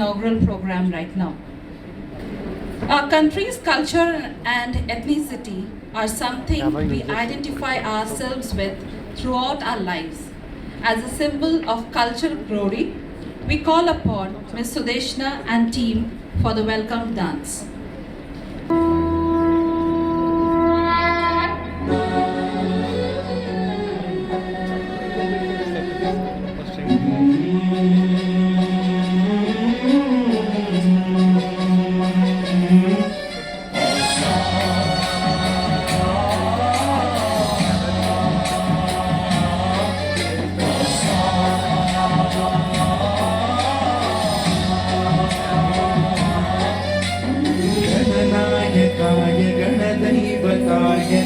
inaugural program right now. Our country's culture and ethnicity are something we identify ourselves with throughout our lives. As a symbol of cultural glory, we call upon Ms. Sudeshna and team for the welcome dance.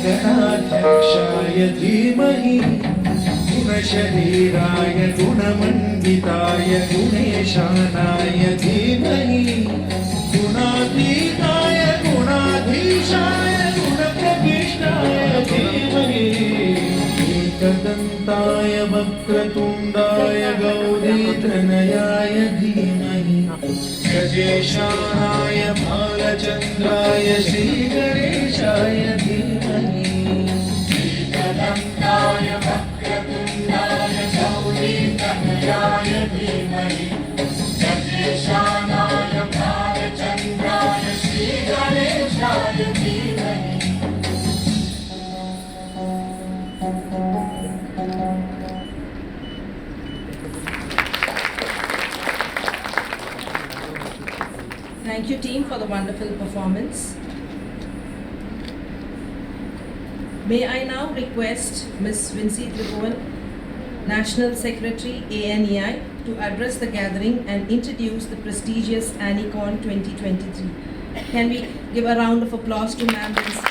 गणाध्यक्षाय धीमहि गुणशरीराय गुणमण्डिताय गुणेशानाय धीमहि गुणातीताय गुणाधीशाय गुणप्रविष्टाय धीमहि एकदन्ताय वक्रतुण्डाय गौरीतनयाय धीमहि गजेशानाय भालचन्द्राय श्रीगणेशाय धीमहि एकदन्ताय वक्रतुण्डाय गौरीतनयाय धीमहि गजेशानाय भालचन्द्राय श्रीगणेशाय धीमहि Thank you, team, for the wonderful performance. May I now request Ms. Vincy Tribhuvan, National Secretary, ANEI, to address the gathering and introduce the prestigious ANEICON 2023. Can we give a round of applause to Ma'am Vincy?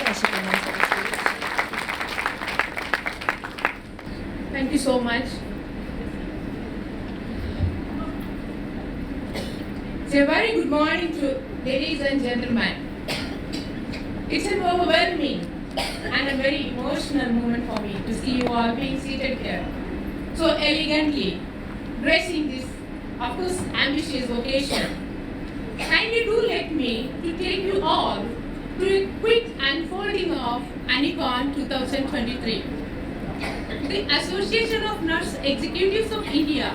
Thank you so much. So a very good morning to ladies and gentlemen. It's an overwhelming and a very emotional moment for me to see you all being seated here so elegantly, gracing this, of course, ambitious occasion. Kindly do let me to take you all to a quick unfolding of ANEICON 2023. The Association of Nurse Executives of India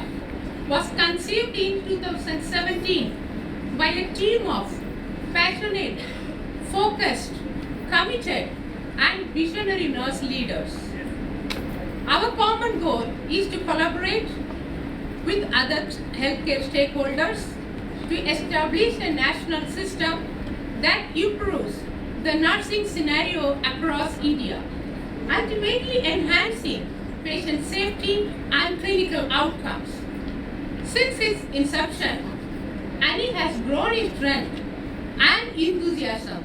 was conceived in 2017 by a team of passionate, focused, committed, and visionary nurse leaders. Our common goal is to collaborate with other healthcare stakeholders to establish a national system that improves the nursing scenario across India, ultimately enhancing patient safety and clinical outcomes. Since its inception, ANI has grown in strength and enthusiasm,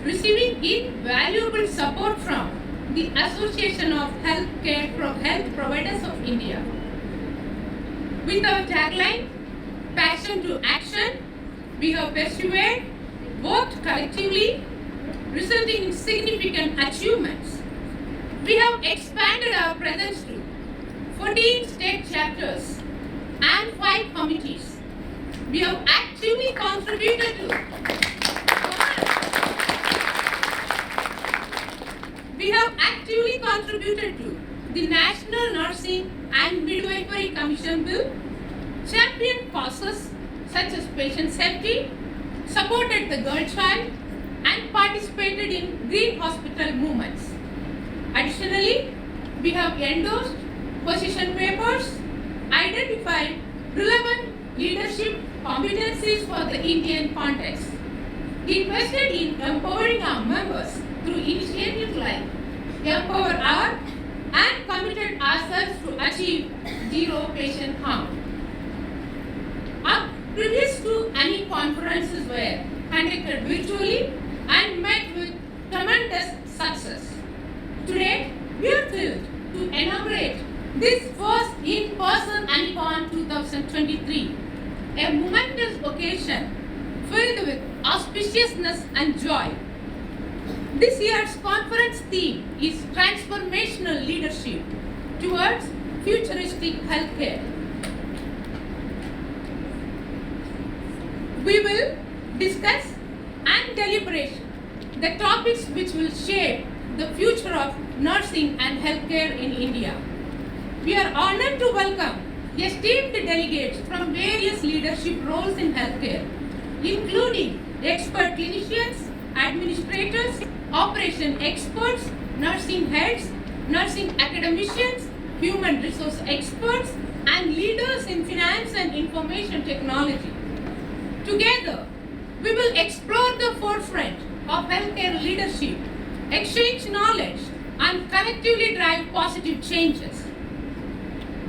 receiving invaluable support from the Association of Health Providers of India. With our tagline, Passion to Action, we have persevered, worked collectively, resulting in significant achievements. We have expanded our presence to 14 state chapters and 5 committees. We have actively contributed to the National Nursing and Midwifery Commission Bill, championed causes such as patient safety, supported the girl child, and participated in green hospital movements. Additionally, we have endorsed position papers, identified relevant leadership competencies for the Indian context, invested in empowering our members through initiatives like Empower Our, and committed ourselves to achieve zero patient harm. Our previous 2 ANI conferences were conducted virtually and met with tremendous success. Today, we are thrilled to inaugurate this first in-person ANEICON 2023, a momentous occasion filled with auspiciousness and joy. This year's conference theme is Transformational Leadership towards Futuristic Healthcare. We will discuss and deliberate the topics which will shape the future of nursing and healthcare in India. We are honored to welcome esteemed delegates from various leadership roles in healthcare, including expert clinicians, administrators, operation experts, nursing heads, nursing academicians, human resource experts, and leaders in finance and information technology. Together, we will explore the forefront of healthcare leadership, exchange knowledge, and collectively drive positive changes.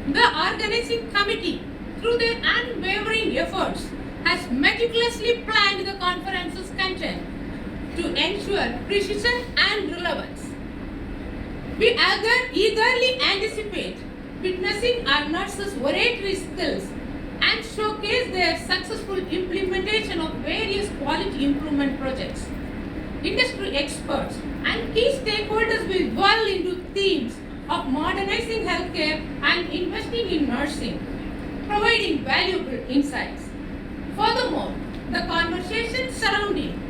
The organizing committee, through their unwavering efforts, has meticulously planned the conference's content to ensure precision and relevance. We eagerly anticipate witnessing our nurses' oratory skills and showcase their successful implementation of various quality improvement projects. Industry experts and key stakeholders will dwell into themes of modernizing healthcare and investing in nursing, providing valuable insights. Furthermore, the conversation surrounding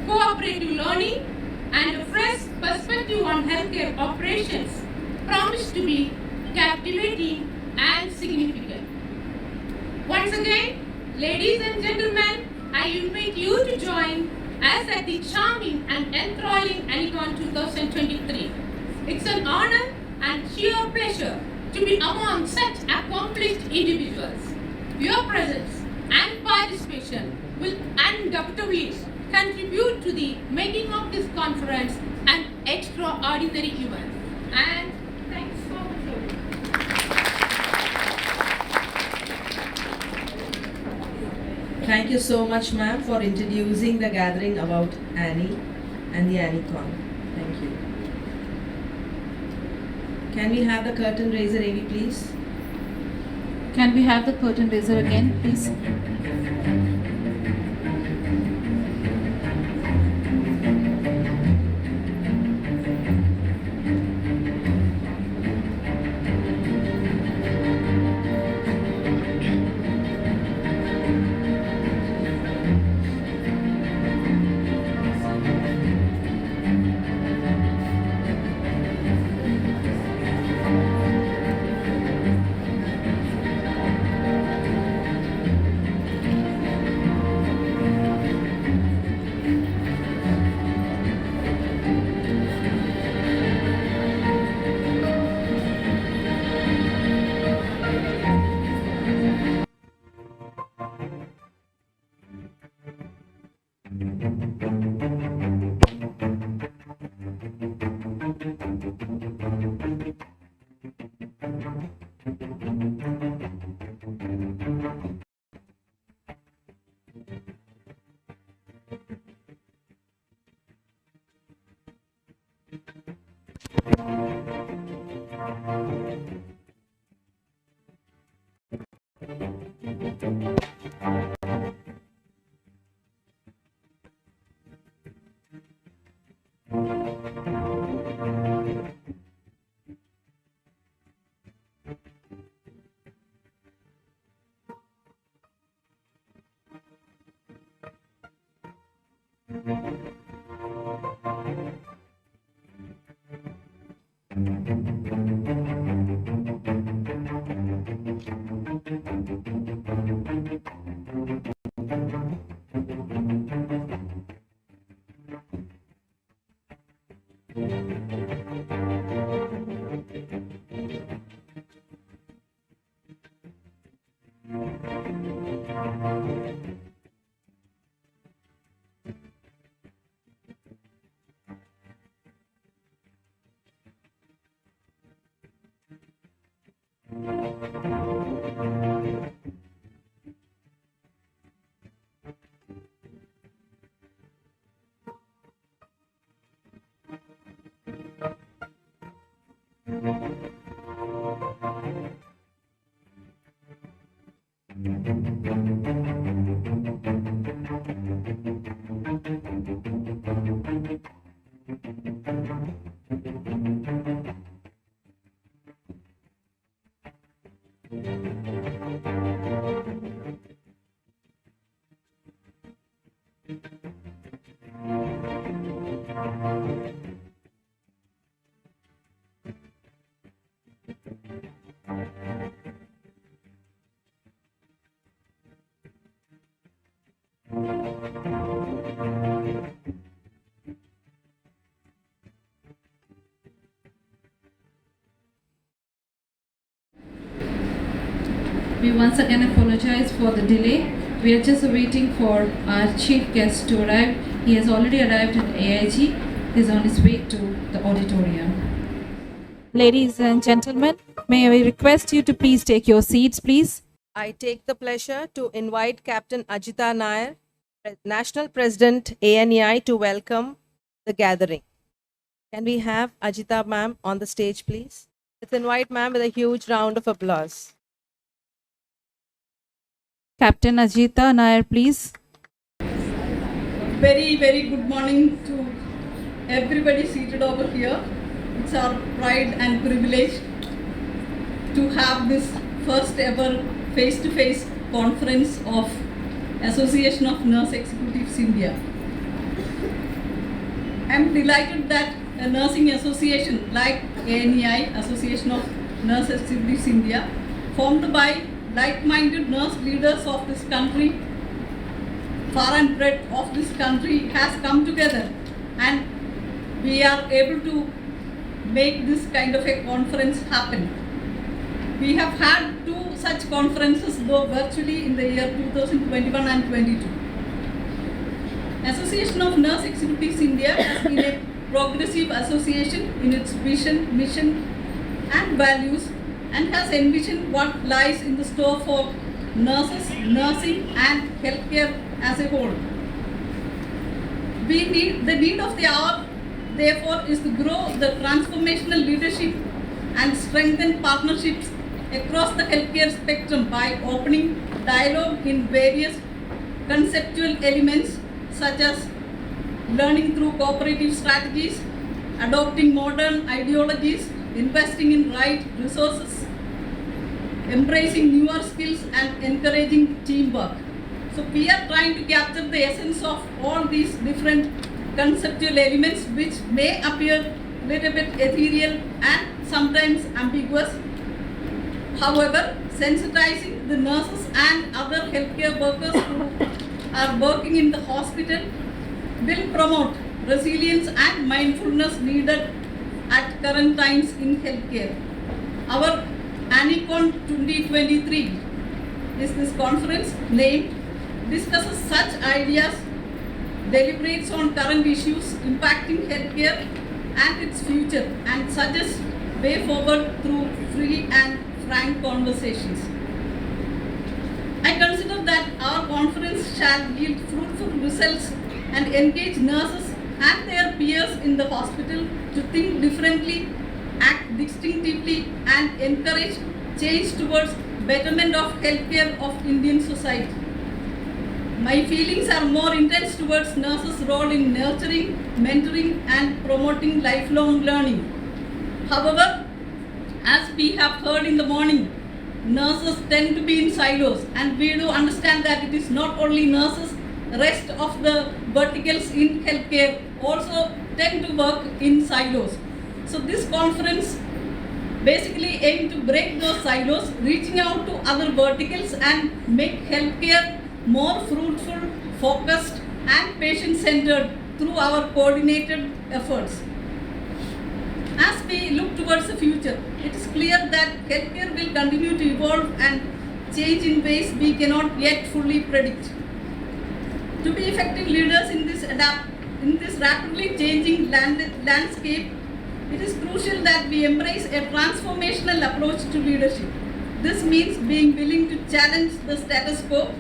cooperative learning and a fresh perspective on healthcare operations promise to be captivating and significant. Once again, ladies and gentlemen, I invite you to join us at the charming and enthralling ANEICON 2023. It's an honor and sheer pleasure to be among such accomplished individuals. Your presence and participation will undoubtedly contribute to the making of this conference an extraordinary event. And thanks so much. Thank you so much, ma'am, for introducing the gathering about Annie and the ANEICON. Thank you. Can we have the curtain raiser, Amy, please? Can we have the curtain raiser again, please? We once again apologize for the delay. We are just waiting for our chief guest to arrive. He has already arrived at AIG. He is on his way to the auditorium. Ladies and gentlemen, may I request you to please take your seats, please. I take the pleasure to invite Captain Ajita Nair, National President ANEI, to welcome the gathering. Can we have Ajita ma'am on the stage, please? Let's invite ma'am with a huge round of applause. Captain Ajita Nair, please. Very, very good morning to everybody seated over here. It's our pride and privilege to have this first ever face-to-face conference of Association of Nurse Executives India. I'm delighted that a nursing association like ANEI, Association of Nurse Executives India, formed by like-minded nurse leaders of this country, far and breadth of this country, has come together, and we are able to make this kind of a conference happen. We have had two such conferences, though virtually, in the year 2021 and 22. Association of Nurse Executives India has been a progressive association in its vision, mission and values, and has envisioned what lies in the store for nurses, nursing and healthcare as a whole. The need of the hour, therefore, is to grow the transformational leadership and strengthen partnerships across the healthcare spectrum by opening dialogue in various conceptual elements such as learning through cooperative strategies, adopting modern ideologies, investing in right resources, embracing newer skills and encouraging teamwork. So we are trying to capture the essence of all these different conceptual elements, which may appear a little bit ethereal and sometimes ambiguous. However, sensitizing the nurses and other healthcare workers who are working in the hospital will promote resilience and mindfulness needed at current times in healthcare. Our ANEICON 2023 is this conference named, discusses such ideas, deliberates on current issues impacting healthcare and its future, and suggests way forward through free and frank conversations. I consider that our conference shall yield fruitful results and engage nurses and their peers in the hospital to think differently, act distinctively, and encourage change towards betterment of healthcare of Indian society. My feelings are more intense towards nurses' role in nurturing, mentoring, and promoting lifelong learning. However, as we have heard in the morning, nurses tend to be in silos, and we do understand that it is not only nurses, rest of the verticals in healthcare also tend to work in silos. So this conference basically aims to break those silos, reaching out to other verticals and make healthcare more fruitful, focused and patient-centered through our coordinated efforts. As we look towards the future, it is clear that healthcare will continue to evolve and change in ways we cannot yet fully predict. To be effective leaders in this rapidly changing landscape, it is crucial that we embrace a transformational approach to leadership. This means being willing to challenge the status quo,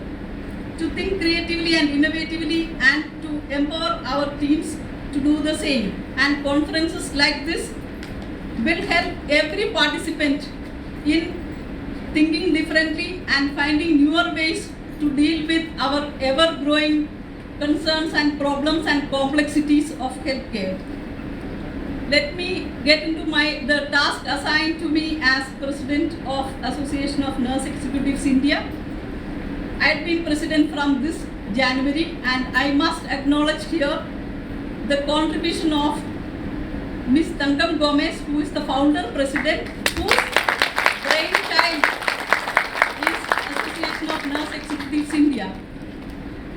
to think creatively and innovatively, and to empower our teams to do the same. And conferences like this will help every participant in thinking differently and finding newer ways to deal with our ever-growing concerns and problems and complexities of healthcare. Let me get into the task assigned to me as President of Association of Nurse Executives India. I had been President from this January, and I must acknowledge here the contribution of Ms. Tangam Gomez, who is the founder President, whose brainchild is Association of Nurse Executives India.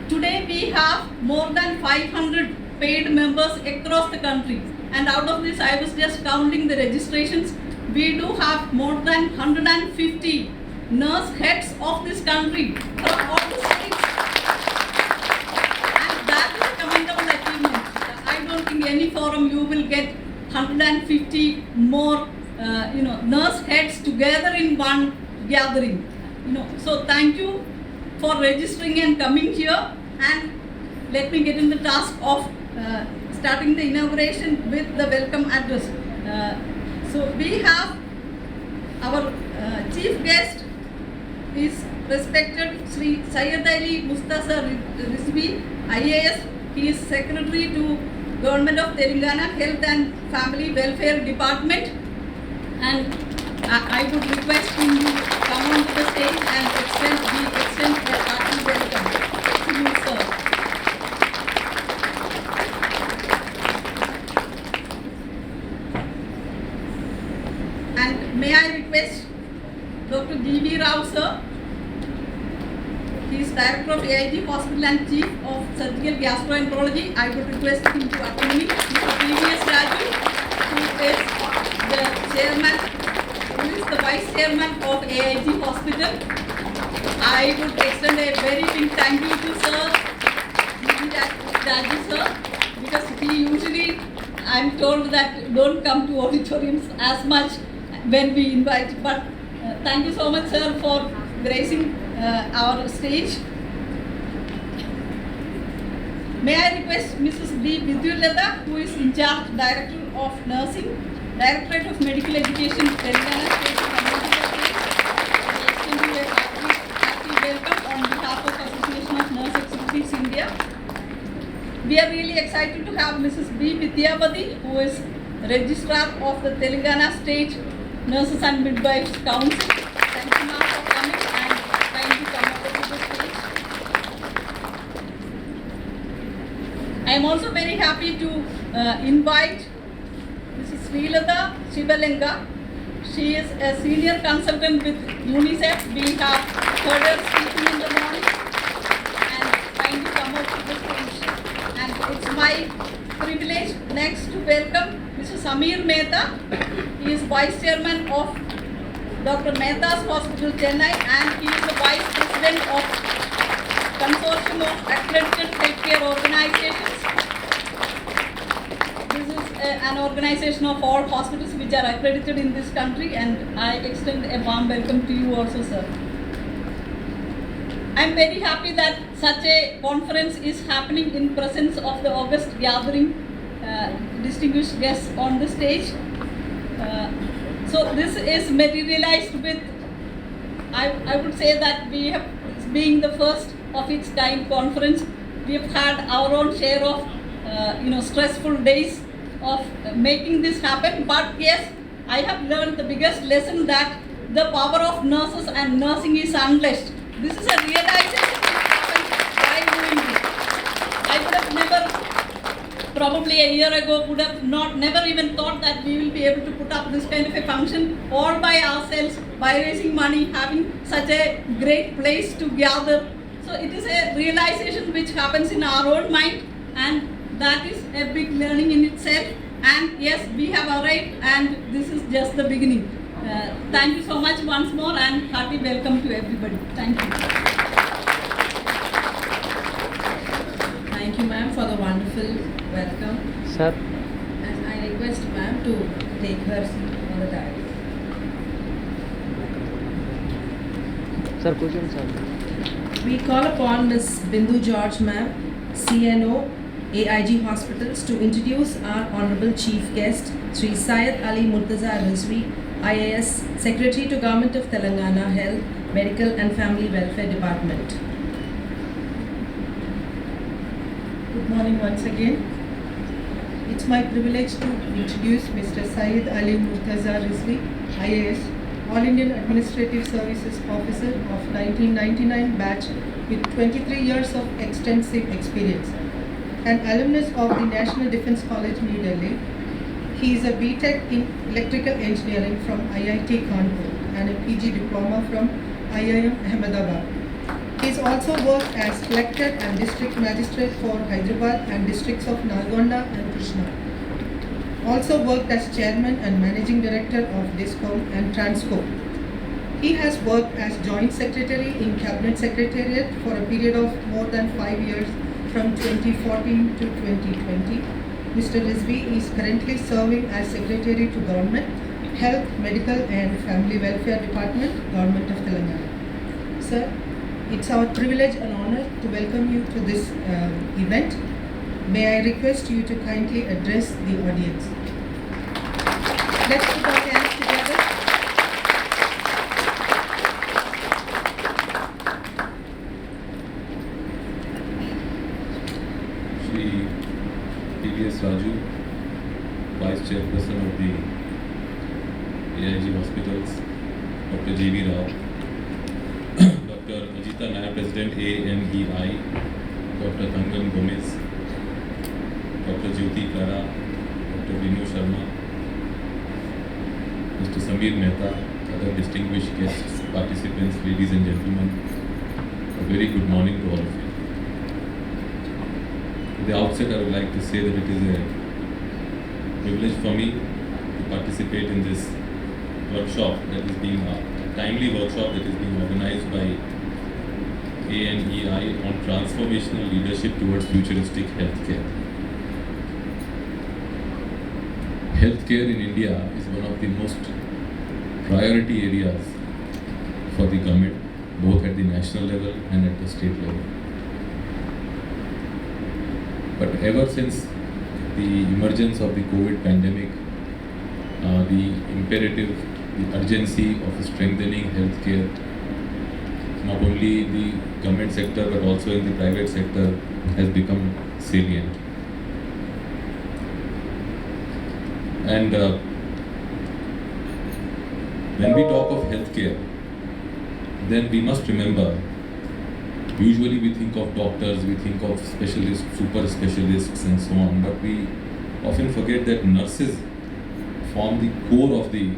Today we have more than 500 paid members across the country, and out of this I was just counting the registrations. We do have more than 150 nurse heads of this country from all the states. And that is a commendable achievement. I don't think any forum you will get 150 more nurse heads together in one gathering. So thank you for registering and coming here, and let me get in the task of starting the inauguration with the welcome address. So we have our chief guest is respected Sri Syed Ali Mustafa Rizvi, IAS. He is Secretary to Government of Telangana Health and Family Welfare Department, and I would request him to come onto the stage and extend a hearty welcome to you, sir. And may I request Dr. D.V. Rao, sir. He is Director of AIG Hospital and Chief of Surgical Gastroenterology. I would request him to accompany me. Mr. P.V.S. Raju, who is the chairman, who is the vice chairman of AIG Hospital. I would extend a very big thank you to Sir P.V. Raju, sir, because he usually, I am told that don't come to auditoriums as much when we invite, but thank you so much, sir, for gracing our stage. May I request Mrs. B. Vidyulata, who is in charge, Director of Nursing, Directorate of Medical Education, Telangana State Extend you a hearty welcome on behalf of Association of Nurse Executives India. We are really excited to have Mrs. B. Vidyavati, who is Registrar of the Telangana State Nurses and Midwives Council. Thank you, ma'am, for coming and trying to come up to the stage. I am also very happy to invite Mrs. Srilata Shivalinga. She is a senior consultant with UNICEF. We have heard her speaking in the morning and trying to come up to the stage. And it's my privilege next to welcome Mr. Samir Mehta. He is Vice Chairman of Dr. Mehta's Hospital, Chennai, and he is the Vice President of Consortium of Accredited Healthcare Organizations. This is an organization of all hospitals which are accredited in this country, and I extend a warm welcome to you also, sir. I am very happy that such a conference is happening in presence of the august gathering, distinguished guests on the stage. So this is materialized with, I would say that we have, being the first of its kind conference, we have had our own share of stressful days of making this happen. But yes, I have learned the biggest lesson that the power of nurses and nursing is unleashed. This is a realization which happened while doing this. I would have never, probably a year ago, would have never even thought that we will be able to put up this kind of a function all by ourselves, by raising money, having such a great place to gather. So it is a realization which happens in our own mind, and that is a big learning in itself. And yes, we have arrived, and this is just the beginning. Thank you so much once more, and hearty welcome to everybody. Thank you. Thank you, ma'am, for the wonderful welcome. Sir, And I request ma'am to take her seat on the dais. sir, question, sir. We call upon Ms. Bindu George, ma'am, CNO, AIG Hospitals, to introduce our Honorable Chief Guest, Sri Syed Ali Murtaza Rizvi, IAS, Secretary to Government of Telangana Health, Medical and Family Welfare Department. Good morning once again. It's my privilege to introduce Mr. Syed Ali Murtaza Rizvi, IAS, All Indian Administrative Services Officer of 1999 batch with 23 years of extensive experience. An alumnus of the National Defence College, New Delhi. He is a BTech in Electrical Engineering from IIT Kanpur and a PG diploma from IIM Ahmedabad. He has also worked as collector and district magistrate for Hyderabad and districts of Nalgonda and Krishna. Also worked as chairman and managing director of DISCOM and TRANSCO. He has worked as Joint Secretary in Cabinet Secretariat for a period of more than 5 years from 2014 to 2020. Mr. Rizvi is currently serving as Secretary to Government, Health, Medical and Family Welfare Department, Government of Telangana. Sir, it's our privilege and honor to welcome you to this event. May I request you to kindly address the audience. Let's put our hands together. Shri T.V.S. Raju, Vice Chairperson of the AIG Hospitals, Dr. J.V. Rao, Dr. Ajita Nair, President ANEI, Dr. Thangan Gomez, Dr. Jyoti Kara, Dr. Vinu Sharma, Mr. Samir Mehta, other distinguished guests, participants, ladies and gentlemen, a very good morning to all of you. At the outset, I would like to say that it is a privilege for me to participate in this workshop that is being a timely workshop that is being organized by ANEI on transformational leadership towards futuristic healthcare. Healthcare in India is one of the most priority areas for the government, both at the national level and at the state level. But ever since the emergence of the COVID pandemic, the imperative, the urgency of strengthening healthcare, not only in the government sector but also in the private sector, has become salient. And when we talk of healthcare, then we must remember, usually we think of doctors, we think of specialists, super specialists and so on, but we often forget that nurses form the core of the,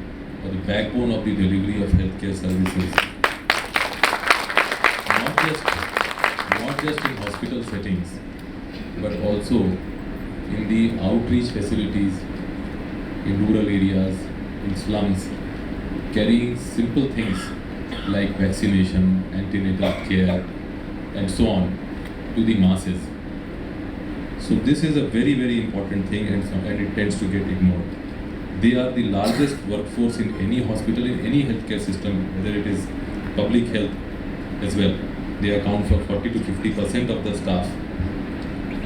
or the backbone of the delivery of healthcare services. Not just in hospital settings, but also in the outreach facilities, in rural areas, in slums, carrying simple things like vaccination, antenatal care, and so on to the masses. So this is a very, very important thing, and it tends to get ignored. They are the largest workforce in any hospital, in any healthcare system, whether it is public health as well. They account for 40 to 50% of the staff,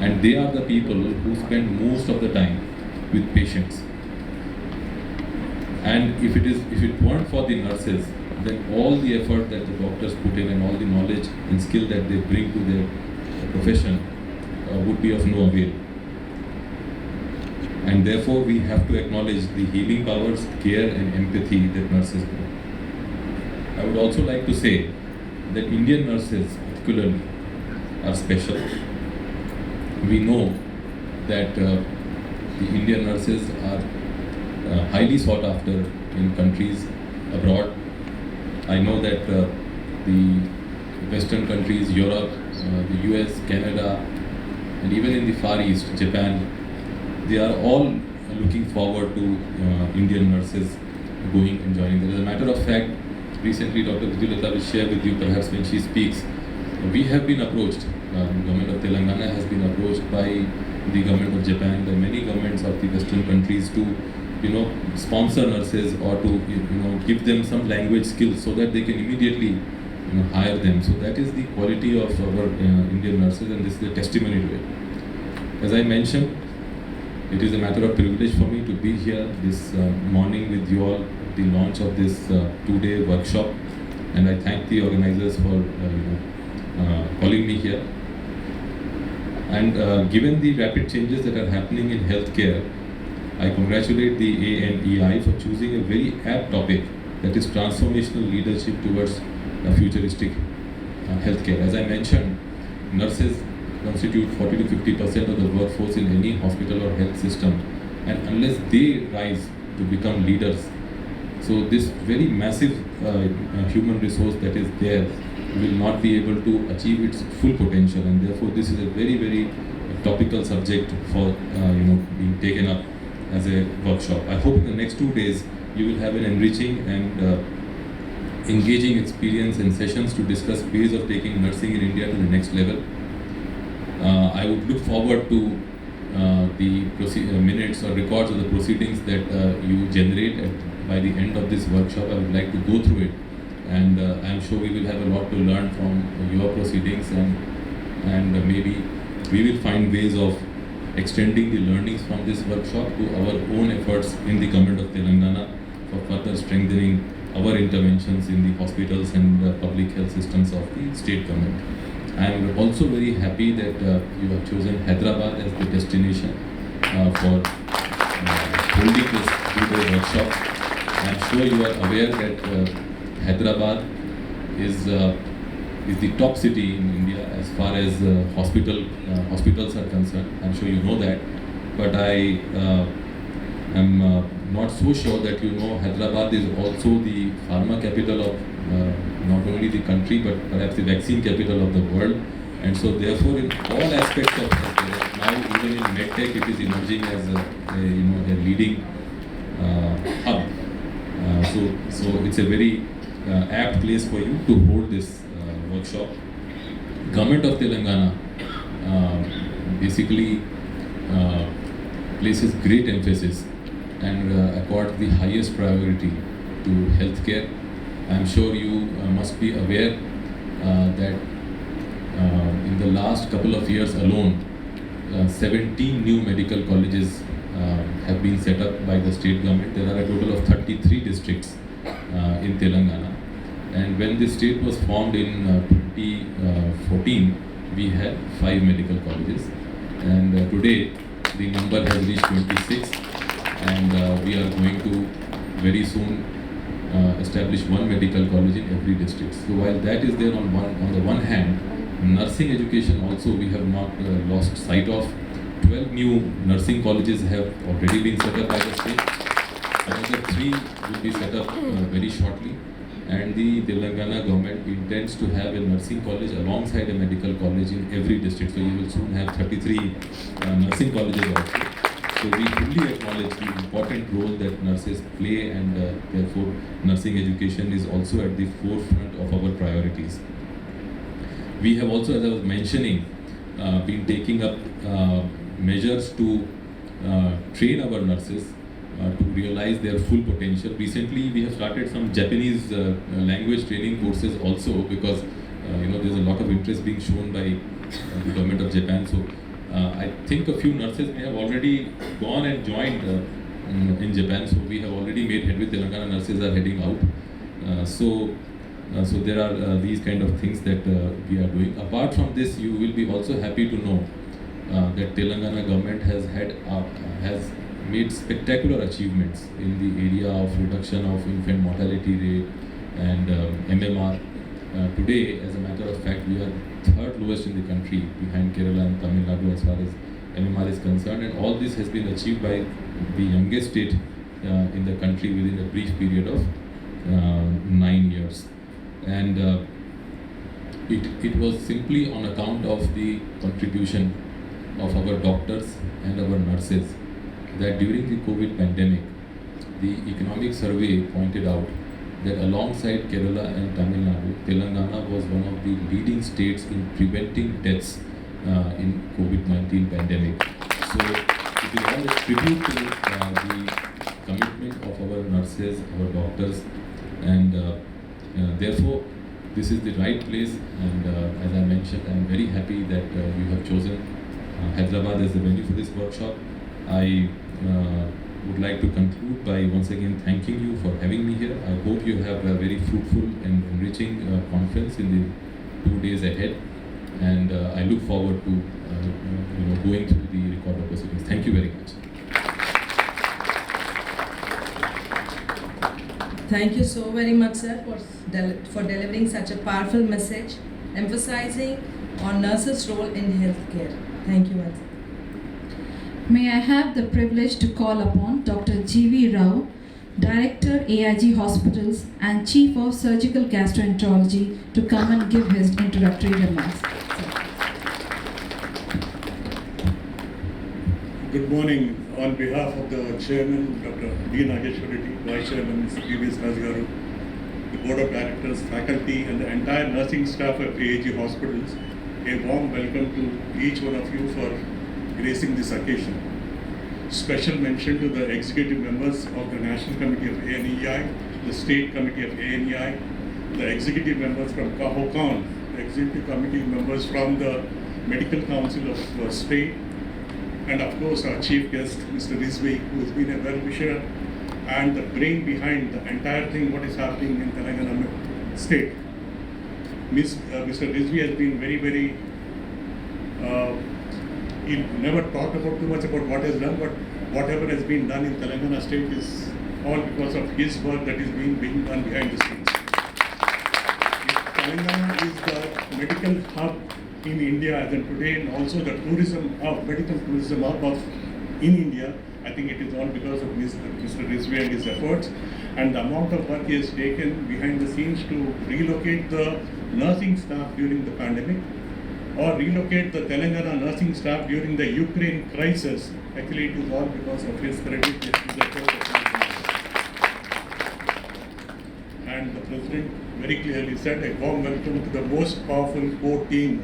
and they are the people who spend most of the time with patients. And if it weren't for the nurses, then all the effort that the doctors put in and all the knowledge and skill that they bring to their profession would be of no avail. And therefore, we have to acknowledge the healing powers, care and empathy that nurses bring. I would also like to say that Indian nurses particularly are special. We know that the Indian nurses are highly sought after in countries abroad. I know that the Western countries, Europe, the US, Canada, and even in the Far East, Japan, they are all looking forward to Indian nurses going and joining them. As a matter of fact, recently Dr. Vijayalata will share with you, perhaps when she speaks, we have been approached, the government of Telangana has been approached by the government of Japan, by many governments of the Western countries to sponsor nurses or to give them some language skills so that they can immediately hire them. So that is the quality of our Indian nurses, and this is a testimony to it. As I mentioned, it is a matter of privilege for me to be here this morning with you all at the launch of this 2-day workshop, and I thank the organizers for calling me here. And given the rapid changes that are happening in healthcare, I congratulate the ANEI for choosing a very apt topic, that is transformational leadership towards futuristic healthcare. As I mentioned, nurses constitute 40 to 50% of the workforce in any hospital or health system, and unless they rise to become leaders, so this very massive human resource that is there will not be able to achieve its full potential, and therefore this is a very, very topical subject for being taken up as a workshop. I hope in the next 2 days you will have an enriching and engaging experience and sessions to discuss ways of taking nursing in India to the next level. I would look forward to the minutes or records of the proceedings that you generate by the end of this workshop. I would like to go through it, and I'm sure we will have a lot to learn from your proceedings, and maybe we will find ways of extending the learnings from this workshop to our own efforts in the government of Telangana for further strengthening our interventions in the hospitals and public health systems of the state government. I am also very happy that you have chosen Hyderabad as the destination for holding this two-day workshop. I am sure you are aware that Hyderabad is the top city in India as far as hospitals are concerned. I'm sure you know that, but I am not so sure that you know Hyderabad is also the pharma capital of not only the country but perhaps the vaccine capital of the world. And so therefore in all aspects of healthcare, now even in medtech it is emerging as a leading hub. So it's a very apt place for you to hold this workshop. Government of Telangana basically places great emphasis and accords the highest priority to healthcare. I am sure you must be aware that in the last couple of years alone, 17 new medical colleges have been set up by the state government. There are a total of 33 districts in Telangana. And when this state was formed in 2014, we had 5 medical colleges. And today, the number has reached 26. And we are going to very soon establish 1 medical college in every district. So while that is there on the one hand, nursing education also we have not lost sight of. 12 new nursing colleges have already been set up by the state. Another 3 will be set up very shortly. And the Telangana government intends to have a nursing college alongside a medical college in every district. So you will soon have 33 nursing colleges also. So we fully acknowledge the important role that nurses play, and therefore nursing education is also at the forefront of our priorities. We have also, as I was mentioning, been taking up measures to train our nurses to realize their full potential. Recently, we have started some Japanese language training courses also, because there's a lot of interest being shown by the government of Japan. So I think a few nurses may have already gone and joined in Japan. So we have already made headway. Telangana nurses are heading out. So there are these kind of things that we are doing. Apart from this, you will be also happy to know that Telangana government has made spectacular achievements in the area of reduction of infant mortality rate and MMR. Today, as a matter of fact, we are 3rd lowest in the country, behind Kerala and Tamil Nadu as far as MMR is concerned, and all this has been achieved by the youngest state in the country within a brief period of 9 years. And it was simply on account of the contribution of our doctors and our nurses that during the COVID pandemic, the economic survey pointed out that alongside Kerala and Tamil Nadu, Telangana was one of the leading states in preventing deaths in COVID-19 pandemic. So it is all a tribute to the commitment of our nurses, our doctors, and therefore this is the right place. And as I mentioned, I am very happy that you have chosen Hyderabad as the venue for this workshop. I would like to conclude by once again thanking you for having me here. I hope you have a very fruitful and enriching conference in the 2 days ahead, and I look forward to going through the recorded proceedings. Thank you very much. Thank you so very much, sir, for delivering such a powerful message, emphasizing on nurses' role in healthcare. Thank you once again. May I have the privilege to call upon Dr. G.V. Rao, Director, AIG Hospitals and Chief of Surgical Gastroenterology, to come and give his introductory remarks. Good morning. On behalf of the Chairman, Dr. D. Nageshwar Reddy, Vice Chairman, Mr. P.V.S. Raj Garu, the Board of Directors, faculty, and the entire nursing staff of AAG Hospitals, a warm welcome to each one of you for gracing this occasion. Special mention to the executive members of the National Committee of ANEI, the State Committee of ANEI, the executive members from HOCON, the executive committee members from the Medical Council of State, and of course our chief guest, Mr. Rizvi, who has been a well-wisher and the brain behind the entire thing, what is happening in Telangana state. Mr. Rizvi has been very, he never talked about too much about what is done, but whatever has been done in Telangana state is all because of his work that is being done behind the scenes. Telangana is the medical hub in India as in today, and also the tourism hub, medical tourism hub in India. I think it is all because of Mr. Rizvi and his efforts, and the amount of work he has taken behind the scenes to relocate the nursing staff during the pandemic, or relocate the Telangana nursing staff during the Ukraine crisis. Actually, it is all because of his credit, his efforts. And the President very clearly said, a warm welcome to the most powerful core team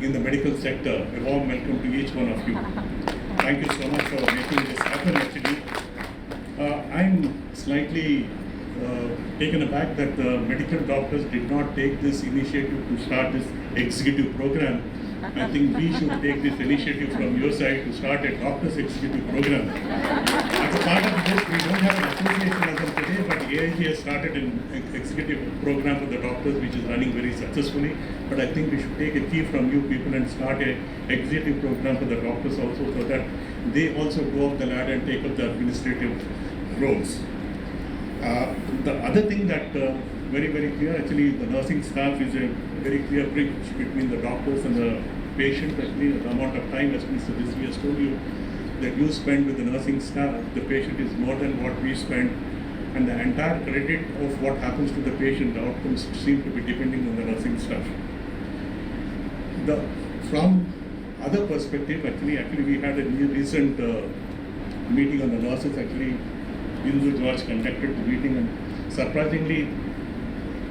in the medical sector. A warm welcome to each one of you. Thank you so much for making this happen actually. I'm slightly taken aback that the medical doctors did not take this initiative to start this executive program. I think we should take this initiative from your side to start a doctors executive program. As a part of this, we don't have an association as of today, but AIG has started an executive program for the doctors which is running very successfully. But I think we should take a key from you people and start a executive program for the doctors also, so that they also go up the ladder and take up the administrative roles. The other thing that very clear, actually the nursing staff is a very clear bridge between the doctors and the patient. Actually, the amount of time, as Mr. Rizvi has told you, that you spend with the nursing staff, the patient is more than what we spend, and the entire credit of what happens to the patient, the outcomes seem to be depending on the nursing staff. From other perspective, actually we had a recent meeting on the nurses. Actually, Hindu George conducted the meeting, and surprisingly,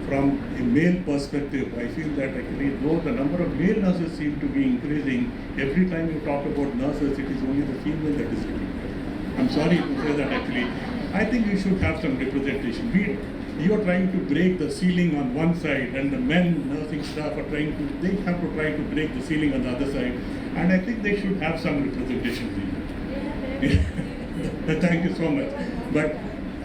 from a male perspective, I feel that actually though the number of male nurses seem to be increasing, every time you talk about nurses, it is only the female that is getting. I'm sorry to say that actually. I think you should have some representation. You are trying to break the ceiling on one side, and the men nursing staff are they have to try to break the ceiling on the other side, and I think they should have some representation. Thank you so much. But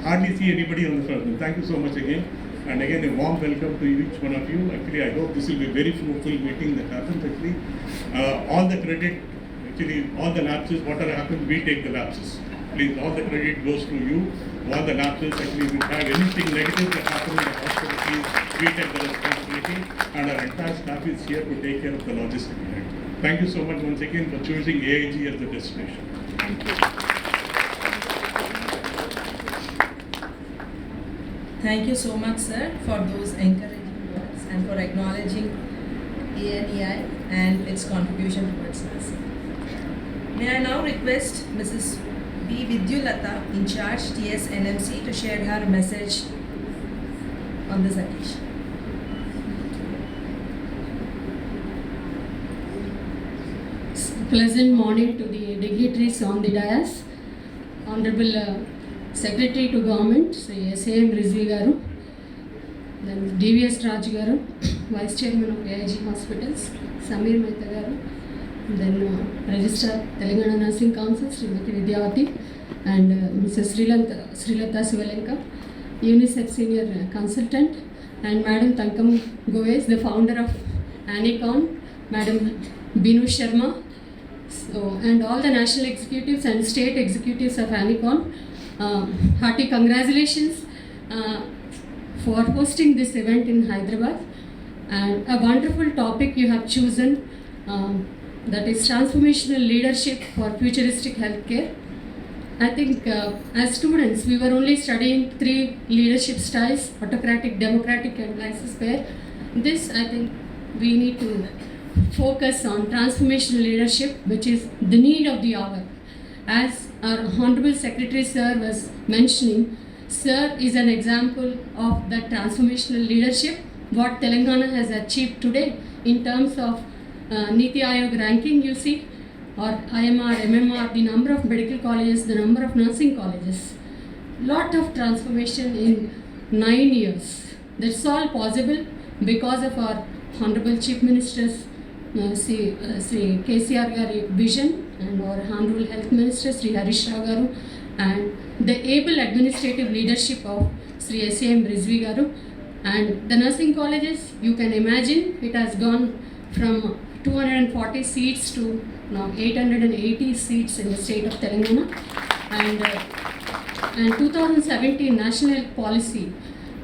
hardly see anybody on the front. Thank you so much again. And again, a warm welcome to each one of you. Actually, I hope this will be a very fruitful meeting that happens actually. All the credit, actually, all the lapses, whatever happens, we take the lapses. Please, all the credit goes to you. All the lapses, actually, if you have anything negative that happens in the hospital, please, we take the responsibility. And our entire staff is here to take care of the logistics behind. Thank you so much once again for choosing AIG as the destination. Thank you. Thank you so much, sir, for those encouraging words and for acknowledging ANEI and its contribution towards nursing. May I now request Mrs. B. Vidyulata, in charge TS NMC, to share her message on this occasion. Pleasant morning to the dignitaries on the dais, Honorable Secretary to Government, Sri S.A.M. Rizvi Garu, then D.V.S. Raj Garu, Vice Chairman of AIG Hospitals, Samir Mehta Garu, then Registrar Telangana Nursing Council, Srimati Vidyavati, and Mrs. Srilata Sivalenka, UNICEF Senior Consultant, and Madam Tankam Goes, the founder of ANEICON, Madam Binu Sharma, and all the national executives and state executives of ANEICON. Hearty congratulations for hosting this event in Hyderabad, and a wonderful topic you have chosen, that is transformational leadership for futuristic healthcare. I think as students we were only studying 3 leadership styles: autocratic, democratic, and laissez-faire. This, I think, we need to focus on transformational leadership, which is the need of the hour. As our Honorable Secretary Sir was mentioning, Sir is an example of the transformational leadership, what Telangana has achieved today in terms of Niti Aayog ranking, you see, or IMR, MMR, the number of medical colleges, the number of nursing colleges. Lot of transformation in 9 years. That's all possible because of our Honorable Chief Minister's Sri KCR Gari vision and our Honorable Health Minister Sri Harish Rao Garu and the able administrative leadership of Sri SAM Rizvi Garu. And the nursing colleges, you can imagine, it has gone from 240 seats to now 880 seats in the state of Telangana. And 2017 National Health Policy,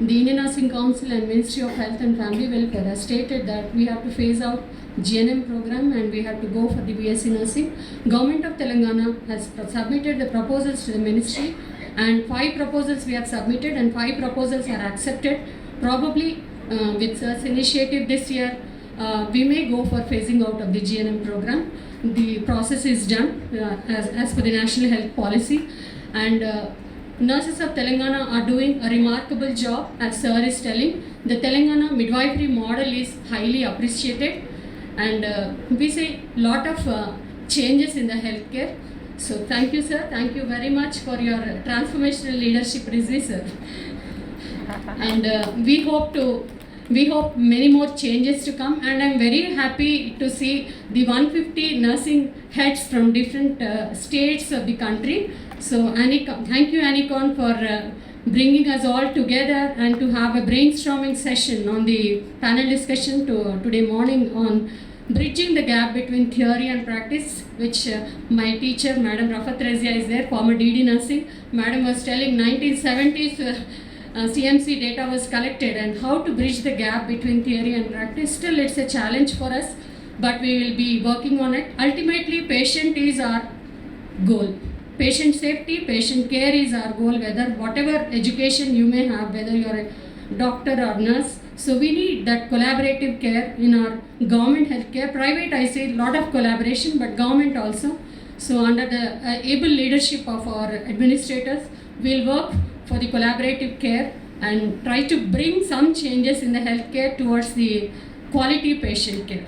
the Indian Nursing Council and Ministry of Health and Family Welfare has stated that we have to phase out GNM program and we have to go for the BSc Nursing. Government of Telangana has submitted the proposals to the ministry, and 5 proposals we have submitted and 5 proposals are accepted. Probably with such initiative this year, we may go for phasing out of the GNM program. The process is done as per the National Health Policy, and nurses of Telangana are doing a remarkable job, as Sir is telling. The Telangana midwifery model is highly appreciated, and we see lot of changes in the healthcare. So thank you, sir. Thank you very much for your transformational leadership, Rizvi sir. And we hope many more changes to come, and I'm very happy to see the 150 nursing heads from different states of the country. So ANEICON, thank you ANEICON for bringing us all together and to have a brainstorming session on the panel discussion today morning on bridging the gap between theory and practice, which my teacher, Madam Rafat Razia, is there, former DD Nursing. Madam was telling 1970s CMC data was collected and how to bridge the gap between theory and practice. Still, it's a challenge for us, but we will be working on it. Ultimately, patient is our goal. Patient safety, patient care is our goal, whatever education you may have, whether you're a doctor or nurse. So we need that collaborative care in our government healthcare. Private, I say a lot of collaboration, but government also. So under the able leadership of our administrators, we'll work for the collaborative care and try to bring some changes in the healthcare towards the quality patient care.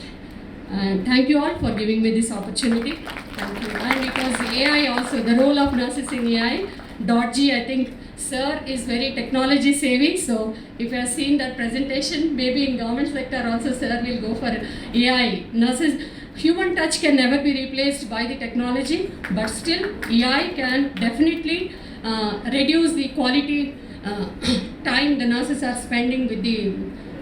And thank you all for giving me this opportunity. Thank you. And because AI also, the role of nurses in AI, .g, I think Sir is very technology savvy. So if you have seen that presentation, maybe in government sector also Sir will go for AI. Nurses, human touch can never be replaced by the technology, but still AI can definitely reduce the quality time the nurses are spending with the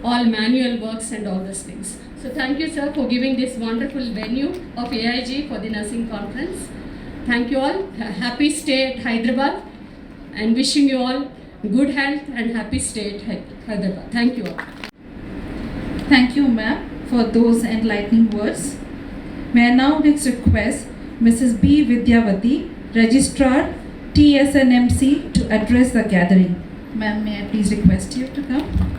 all manual works and all those things. So thank you, sir, for giving this wonderful venue of AIG for the nursing conference. Thank you all. Happy stay at Hyderabad, and wishing you all good health and happy stay at Hyderabad. Thank you all. Thank you, ma'am, for those enlightening words. May I now next request Mrs. B. Vidyavati, Registrar, TSNMC, to address the gathering. Ma'am, may I please request you to come?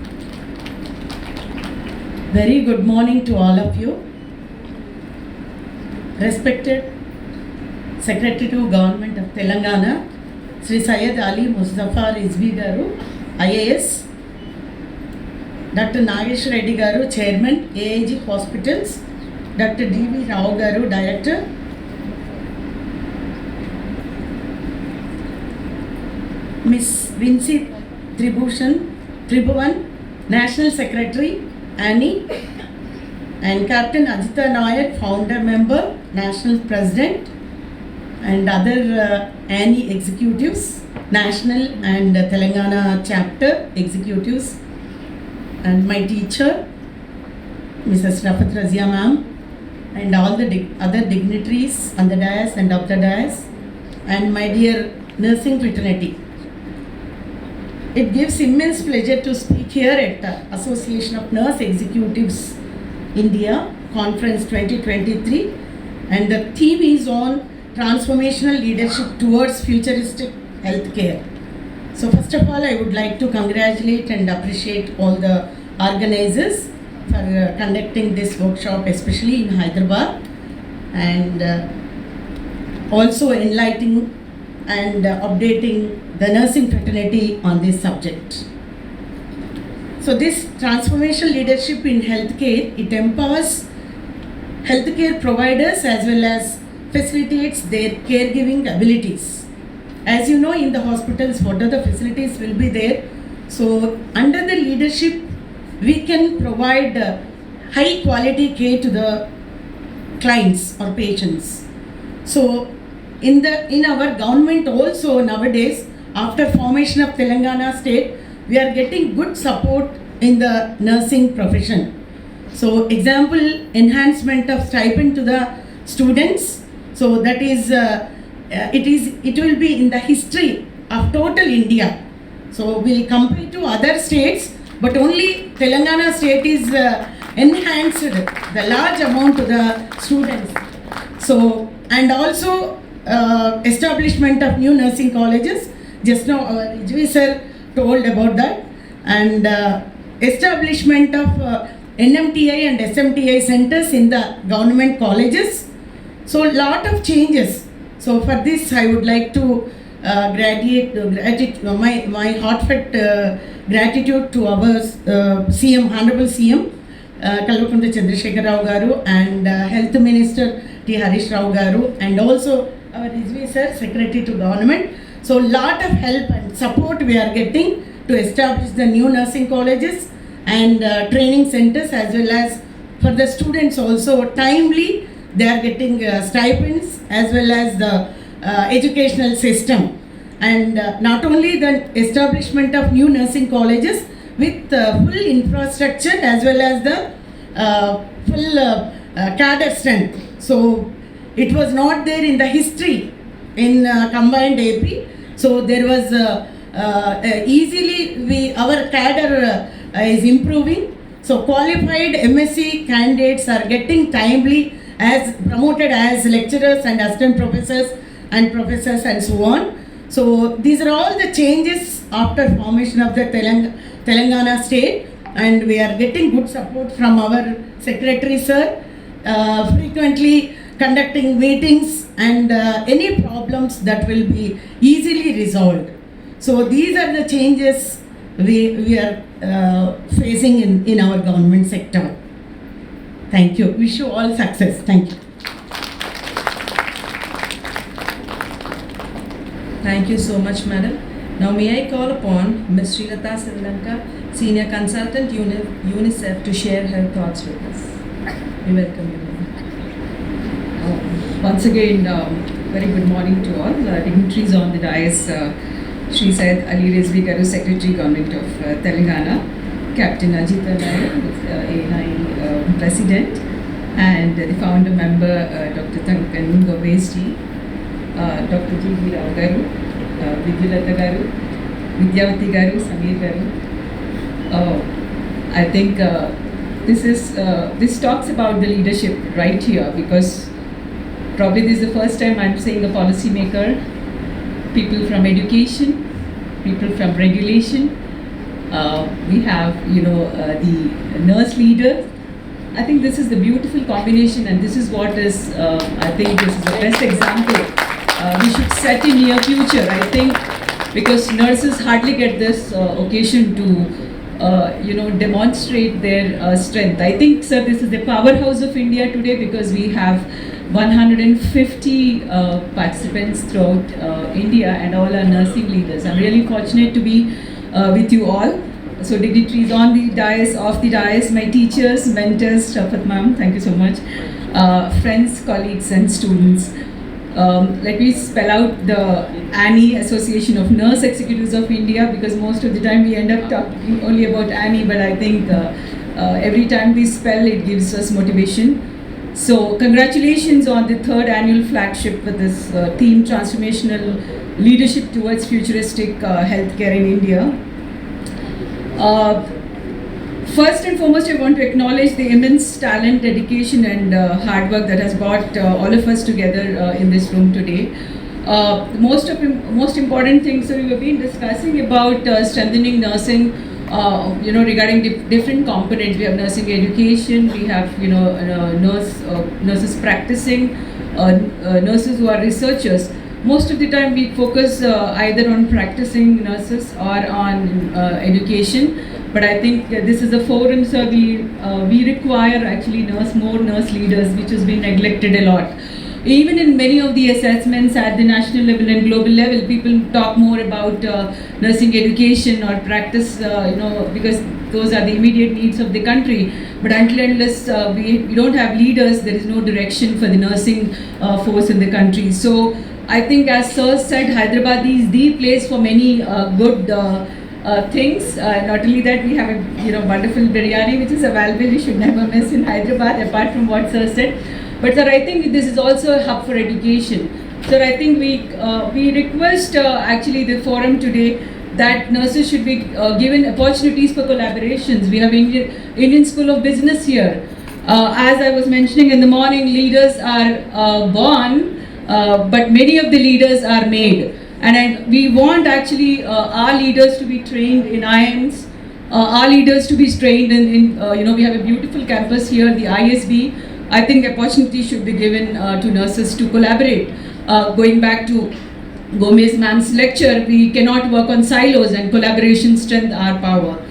Very good morning to all of you. Respected Secretary to Government of Telangana, Sri Syed Ali Mustafa Rizvi Garu, IAS, Dr. Nagesh Reddy Garu, Chairman, AIG Hospitals, Dr. D.V. Rao Garu, Director, Miss Vinci Tribhuvan, National Secretary, ANI, and Captain Ajita Nayak, Founder Member, National President, and other ANI executives, National and Telangana Chapter executives, and my teacher, Mrs. Rafat Razia ma'am, and all the other dignitaries on the dais and of the dais, and my dear nursing fraternity. It gives immense pleasure to speak here at the Association of Nurse Executives India Conference 2023, and the theme is on transformational leadership towards futuristic healthcare. So first of all, I would like to congratulate and appreciate all the organizers for conducting this workshop, especially in Hyderabad, and also enlightening and updating the nursing fraternity on this subject. So this transformational leadership in healthcare, it empowers healthcare providers as well as facilitates their caregiving abilities. As you know, in the hospitals, what are the facilities will be there. So under the leadership, we can provide high quality care to the clients or patients. So in our government also nowadays, after formation of Telangana state, we are getting good support in the nursing profession. So example, enhancement of stipend to the students. So that is, it will be in the history of total India. So we'll compare to other states, but only Telangana state is enhanced the large amount to the students. So, and also establishment of new nursing colleges. Just now our Rijvi sir told about that. And establishment of NMTI and SMTI centers in the government colleges. So lot of changes. So for this I would like to my heartfelt gratitude to our CM, Honorable CM Kalvakunda Chandrasekhar Rao Garu and Health Minister T. Harish Rao Garu and also our Rijvi sir, Secretary to Government. So lot of help and support we are getting to establish the new nursing colleges and training centers, as well as for the students also timely they are getting stipends as well as the educational system. And not only the establishment of new nursing colleges with full infrastructure as well as the full cadre strength. So it was not there in the history in combined AP. So there was easily our cadre is improving. So qualified MSc candidates are getting timely as promoted as lecturers and assistant professors and professors and so on. So these are all the changes after formation of the Telangana state, and we are getting good support from our secretary sir, frequently conducting meetings and any problems that will be easily resolved. So these are the changes we are facing in our government sector. Thank you. Wish you all success. Thank you. Thank you so much, madam. Now may I call upon Ms. Srilata Srilanka, Senior Consultant UNICEF, to share her thoughts with us. We welcome you, madam. Once again, very good morning to all. Dignitaries on the dais, Shri Syed Ali Rizvi Garu, Secretary Government of Telangana, Captain Ajita Nair, ANI President, and the founder member, Dr. Tankan Govesji, Dr. G.V. Rao Garu, Vidyalata Garu, Vidyavati Garu, Samir Garu. I think this talks about the leadership right here, because probably this is the first time I'm saying a policy maker, people from education, people from regulation. We have, the nurse leader. I think this is the beautiful combination, and this is what is, I think this is the best example we should set in near future. I think because nurses hardly get this occasion to, demonstrate their strength. I think, sir, this is the powerhouse of India today, because we have 150 participants throughout India and all our nursing leaders. I'm really fortunate to be with you all. So dignitaries on the dais, off the dais, my teachers, mentors, Shafat ma'am, thank you so much, friends, colleagues and students. Let me spell out the ANI, Association of Nurse Executives of India, because most of the time we end up talking only about ANI, but I think every time we spell, it gives us motivation. So congratulations on the 3rd annual flagship with this theme, Transformational Leadership Towards Futuristic Healthcare in India. First and foremost, I want to acknowledge the immense talent, dedication and hard work that has brought all of us together in this room today. Most important things that we have been discussing about strengthening nursing, regarding different components. We have nursing education, we have nurses practicing, nurses who are researchers. most of the time we focus either on practicing nurses or on education. But I think this is a forum, so we require actually more nurse leaders, which has been neglected a lot. Even in many of the assessments at the national level and global level, people talk more about nursing education or practice, because those are the immediate needs of the country. But until and unless we don't have leaders, there is no direction for the nursing force in the country. So I think, as Sir said, Hyderabad is the place for many good things. Not only that, we have a wonderful biryani which is available. You should never miss in Hyderabad, apart from what Sir said. But sir, I think this is also a hub for education. Sir, I think we request actually the forum today that nurses should be given opportunities for collaborations. We have Indian School of Business here. As I was mentioning in the morning, leaders are born, but many of the leaders are made. And we want actually our leaders to be trained in IIMs, our leaders to be trained in we have a beautiful campus here, the ISB. I think opportunity should be given to nurses to collaborate. Going back to Gomez ma'am's lecture, we cannot work on silos, and collaboration strength our power.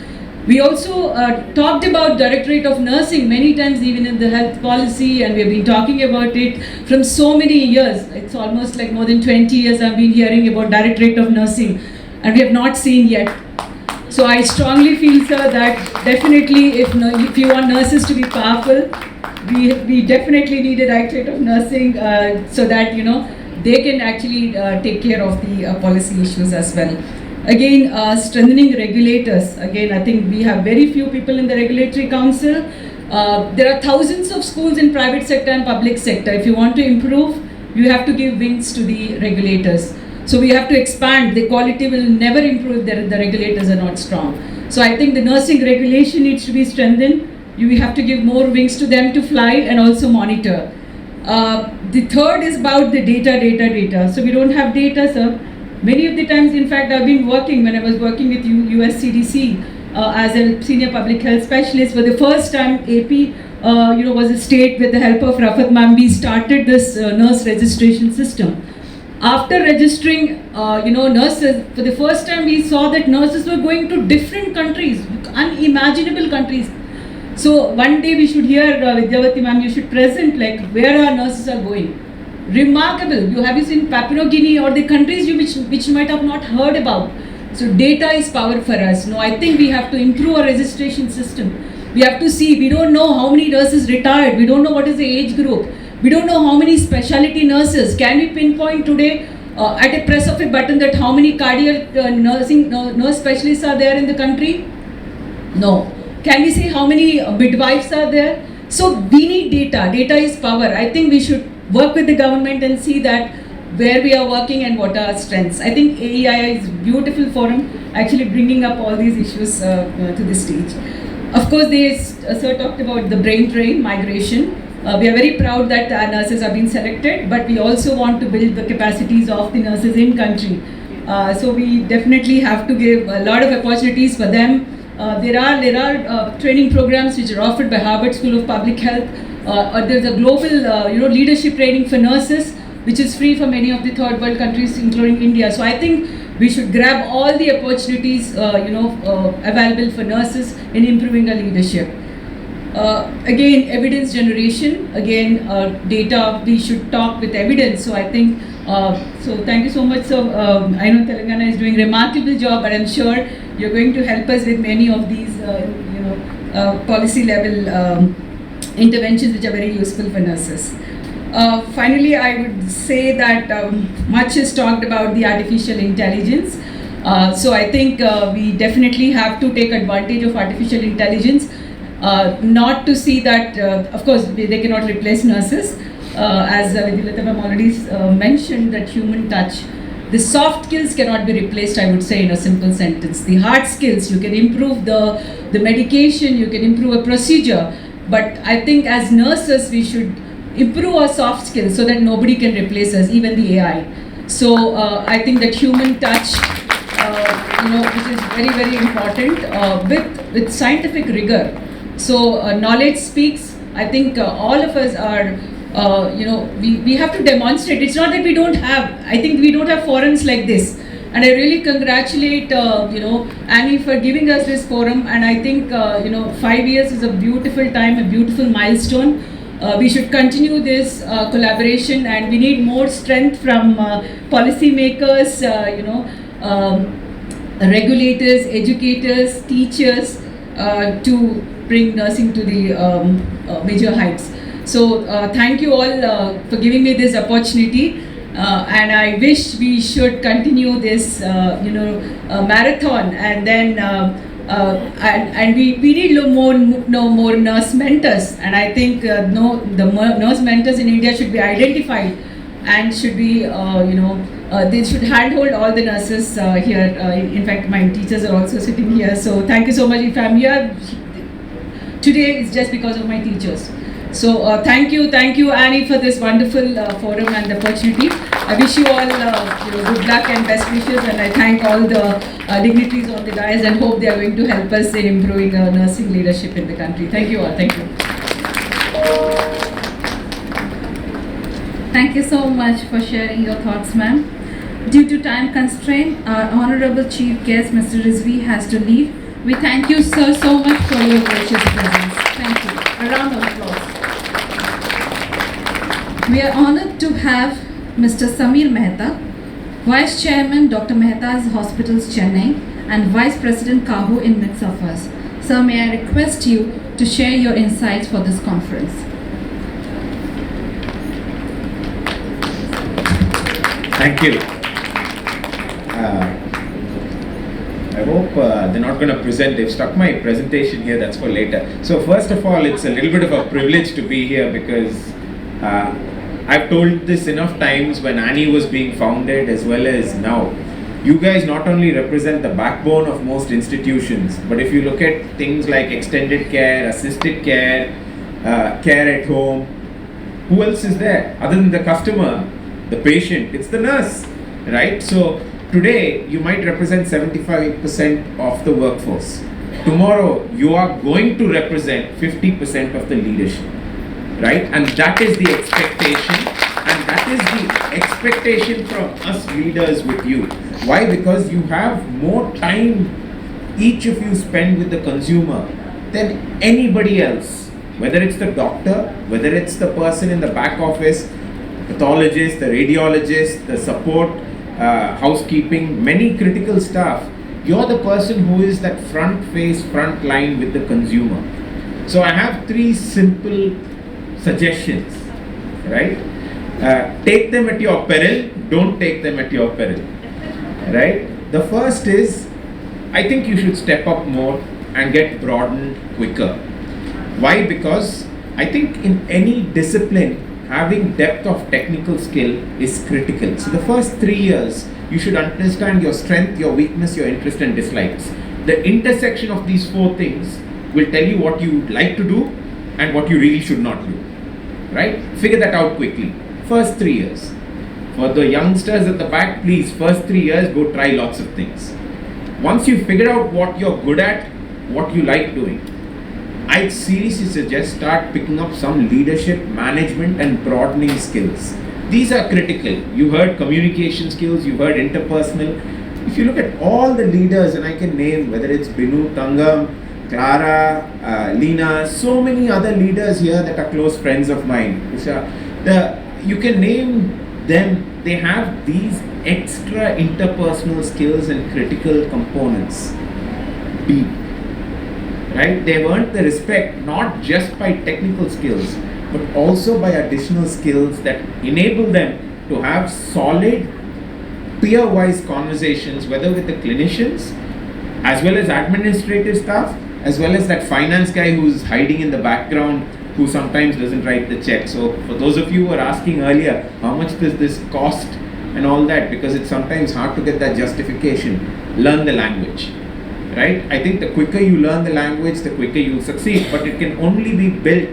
We also talked about Directorate of Nursing many times, even in the health policy, and we have been talking about it from so many years. It's almost like more than 20 years I've been hearing about Directorate of Nursing, and we have not seen yet. So I strongly feel, sir, that definitely if you want nurses to be powerful, we definitely need a Directorate of Nursing so that they can actually take care of the policy issues as well. Again, strengthening regulators. Again, I think we have very few people in the regulatory council. There are thousands of schools in private sector and public sector. If you want to improve, you have to give wings to the regulators. So we have to expand. The quality will never improve if the regulators are not strong. So I think the nursing regulation needs to be strengthened. We have to give more wings to them to fly and also monitor. The third is about the data. So we don't have data, sir. Many of the times, in fact, I've been working, when I was working with US CDC as a senior public health specialist, for the first time AP was a state with the help of Rafat ma'am, we started this nurse registration system. After registering nurses, for the first time we saw that nurses were going to different countries, unimaginable countries. So one day we should hear, Vidyavati ma'am, you should present like where our nurses are going. Remarkable. Have you seen Papua New Guinea or the countries which you might have not heard about? So data is power for us. No, I think we have to improve our registration system. We have to see, we don't know how many nurses retired. We don't know what is the age group. We don't know how many specialty nurses. Can we pinpoint today at a press of a button that how many cardiac nurse specialists are there in the country? No. Can we say how many midwives are there? So we need data. Data is power. I think we should work with the government and see that where we are working and what are our strengths. I think AEI is a beautiful forum, actually bringing up all these issues to the stage. Of course, Sir talked about the brain drain migration. We are very proud that our nurses have been selected, but we also want to build the capacities of the nurses in country. So we definitely have to give a lot of opportunities for them. There are training programs which are offered by Harvard School of Public Health. There's a global leadership training for nurses, which is free for many of the third world countries, including India. So I think we should grab all the opportunities available for nurses in improving our leadership. Again, evidence generation. Again, data. We should talk with evidence. So I think. So thank you so much. So I know Telangana is doing a remarkable job, but I'm sure you're going to help us with many of these, policy level interventions which are very useful for nurses. Finally, I would say that much is talked about the artificial intelligence. So I think we definitely have to take advantage of artificial intelligence, not to see that, of course, they cannot replace nurses. As Vidyalata ma'am already mentioned, that human touch. The soft skills cannot be replaced, I would say, in a simple sentence. The hard skills, you can improve the medication, you can improve a procedure. But I think as nurses, we should improve our soft skills so that nobody can replace us, even the AI. So I think that human touch, which is very, very important, with scientific rigor. So knowledge speaks. I think all of us are we have to demonstrate. It's not that we don't have, I think we don't have forums like this. And I really congratulate, Annie for giving us this forum. And I think, 5 years is a beautiful time, a beautiful milestone. We should continue this collaboration, and we need more strength from policymakers, regulators, educators, teachers to bring nursing to the major heights. So thank you all for giving me this opportunity, and I wish we should continue this marathon, and then and we need more nurse mentors, and I think the nurse mentors in India should be identified and should be they should handhold all the nurses here. In fact, my teachers are also sitting here, so thank you so much. If I'm here today, it's just because of my teachers. So thank you Annie for this wonderful forum and the opportunity. I wish you all good luck and best wishes, and I thank all the dignitaries on the dais and hope they are going to help us in improving nursing leadership in the country. Thank you all. Thank you. Thank you so much for sharing your thoughts, ma'am. Due to time constraint, our honorable chief guest, Mr. Rizvi, has to leave. We thank you, sir, so much for your gracious presence. Thank you. A round of applause. We are honored to have Mr. Samir Mehta, Vice Chairman, Dr. Mehta's Hospitals, Chennai, and Vice President Kahu in midst of us. Sir, may I request you to share your insights for this conference. Thank you. I hope they're not going to present. They've stuck my presentation here, that's for later. So first of all, it's a little bit of a privilege to be here because I've told this enough times when Annie was being founded as well as now. You guys not only represent the backbone of most institutions, but if you look at things like extended care, assisted care, care at home, who else is there other than the customer, the patient? It's the nurse, right? So today you might represent 75% of the workforce. Tomorrow you are going to represent 50% of the leadership, right? And that is the expectation, and that is the expectation from us leaders with you. Why? Because you have more time each of you spend with the consumer than anybody else, whether it's the doctor, whether it's the person in the back office, pathologist, the radiologist, the support, housekeeping, many critical staff. You're the person who is that front line with the consumer. So I have 3 simple suggestions, right? Take them at your peril, don't take them at your peril, right? The first is, I think you should step up more and get broadened quicker. Why? Because I think in any discipline, having depth of technical skill is critical. So the first 3 years, you should understand your strength, your weakness, your interest and dislikes. The intersection of these 4 things will tell you what you would like to do and what you really should not do, right? Figure that out quickly. First 3 years. For the youngsters at the back, please, first 3 years, go try lots of things. Once you figure out what you're good at, what you like doing, I'd seriously suggest start picking up some leadership, management and broadening skills. These are critical. You heard communication skills, you heard interpersonal. If you look at all the leaders, and I can name whether it's Binu, Tangam, Clara, Lena, so many other leaders here that are close friends of mine. You can name them. They have these extra interpersonal skills and critical components. Deep. Right? They've earned the respect not just by technical skills, but also by additional skills that enable them to have solid, peer-wise conversations, whether with the clinicians, as well as administrative staff, as well as that finance guy who's hiding in the background, who sometimes doesn't write the check. So for those of you who were asking earlier, how much does this cost and all that, because it's sometimes hard to get that justification, learn the language. Right? I think the quicker you learn the language, the quicker you'll succeed. But it can only be built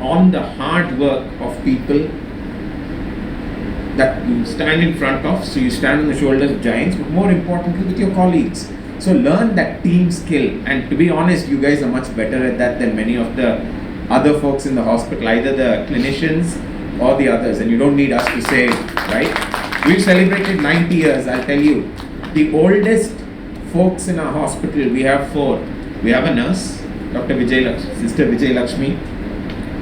on the hard work of people that you stand in front of. So you stand on the shoulders of giants, but more importantly with your colleagues. So learn that team skill. And to be honest, you guys are much better at that than many of the other folks in the hospital, either the clinicians or the others, and you don't need us to say, right? We've celebrated 90 years, I'll tell you. The oldest folks in our hospital, we have 4. We have a nurse, Dr. Sister Vijay Lakshmi.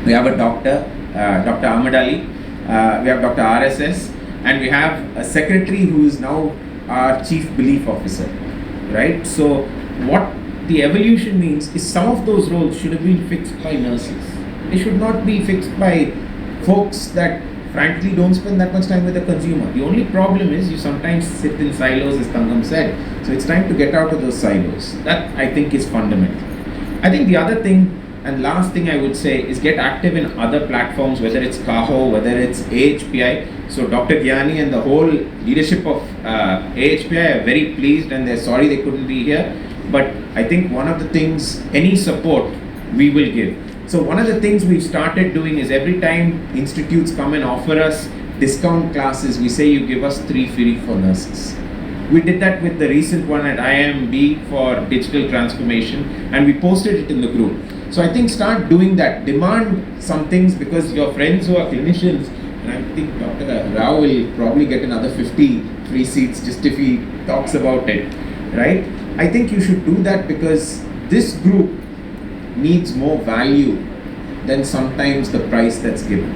We have a doctor, Dr. Ahmed Ali. We have Dr. RSS. And we have a secretary who is now our chief belief officer, right? So what the evolution means is some of those roles should have been fixed by nurses. They should not be fixed by folks that frankly don't spend that much time with the consumer. The only problem is you sometimes sit in silos, as Tangam said. So it's time to get out of those silos. That I think is fundamental. I think the other thing and last thing I would say is get active in other platforms, whether it's Kaho, whether it's AHPI. So Dr. Gyani and the whole leadership of AHPI are very pleased and they're sorry they couldn't be here. But I think one of the things, any support we will give. So one of the things we've started doing is every time institutes come and offer us discount classes, we say you give us 3 free for nurses. We did that with the recent one at IMB for digital transformation and we posted it in the group. So I think start doing that, demand some things because your friends who are clinicians, and I think Dr. Rao will probably get another 50 free seats just if he talks about it, right? I think you should do that because this group needs more value than sometimes the price that's given.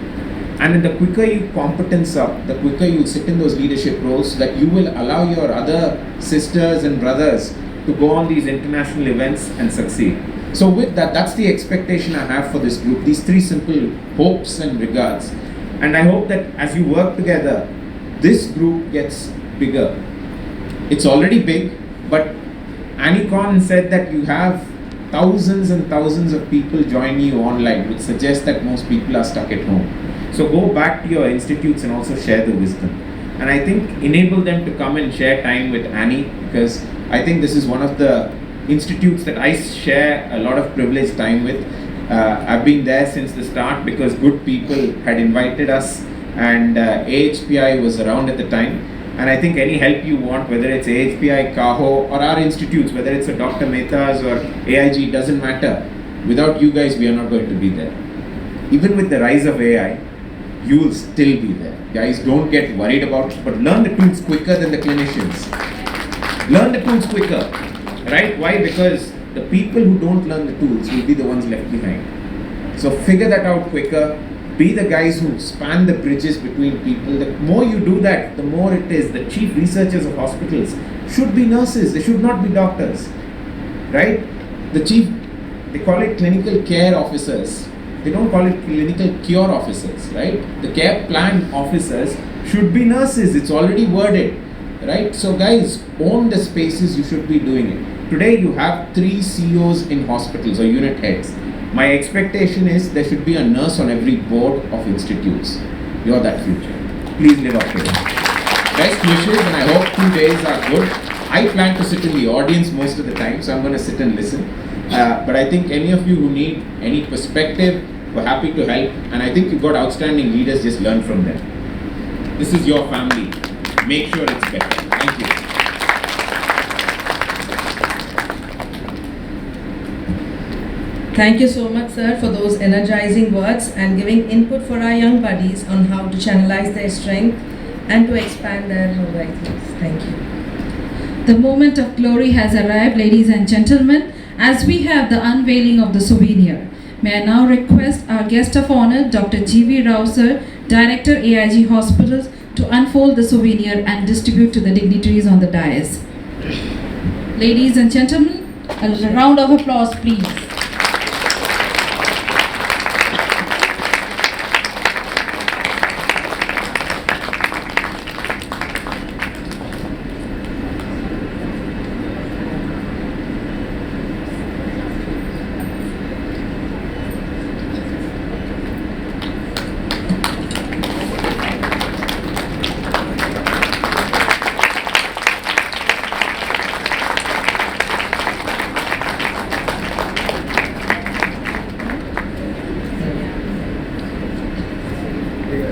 And the quicker you competence up, the quicker you sit in those leadership roles so that you will allow your other sisters and brothers to go on these international events and succeed. So with that, that's the expectation I have for this group, these 3 simple hopes and regards. And I hope that as you work together, this group gets bigger. It's already big, but ANEICON said that you have thousands and thousands of people joining you online, which suggests that most people are stuck at home. So go back to your institutes and also share the wisdom. And I think enable them to come and share time with Annie, because I think this is one of the institutes that I share a lot of privileged time with. I've been there since the start because good people had invited us and AHPI was around at the time. And I think any help you want, whether it's AHPI, Kaho or our institutes, whether it's a Dr. Mehta's or AIG, doesn't matter. Without you guys, we are not going to be there. Even with the rise of AI, you will still be there. Guys, don't get worried about it, but learn the tools quicker than the clinicians. Learn the tools quicker, right? Why? Because the people who don't learn the tools will be the ones left behind. So figure that out quicker. Be the guys who span the bridges between people. The more you do that, the more it is. The chief researchers of hospitals should be nurses. They should not be doctors, right? The chief, they call it clinical care officers. They don't call it clinical cure officers, right? The care plan officers should be nurses. It's already worded, right? So guys, own the spaces, you should be doing it. Today you have 3 CEOs in hospitals or unit heads. My expectation is there should be a nurse on every board of institutes. You're that future. Please live up to it. Best wishes, and I hope 2 days are good. I plan to sit in the audience most of the time, so I'm going to sit and listen. But I think any of you who need any perspective, we're happy to help. And I think you've got outstanding leaders, just learn from them. This is your family. Make sure it's better. Thank you. Thank you so much, sir, for those energizing words and giving input for our young buddies on how to channelize their strength and to expand their horizons. Thank you. The moment of glory has arrived, ladies and gentlemen, as we have the unveiling of the souvenir. May I now request our guest of honor, Dr. G.V. Rao, sir, Director, AIG Hospitals, to unfold the souvenir and distribute to the dignitaries on the dais. Ladies and gentlemen, a round of applause, please.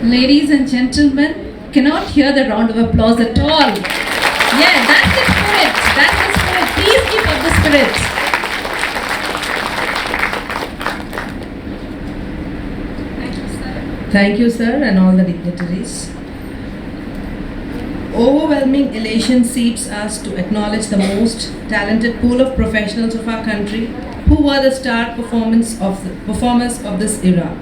Ladies and gentlemen, cannot hear the round of applause at all. Yeah, that's the spirit. That's the spirit. Please keep up the spirit. Thank you, sir, and all the dignitaries. Overwhelming elation seeps us to acknowledge the most talented pool of professionals of our country who were the star performers of this era.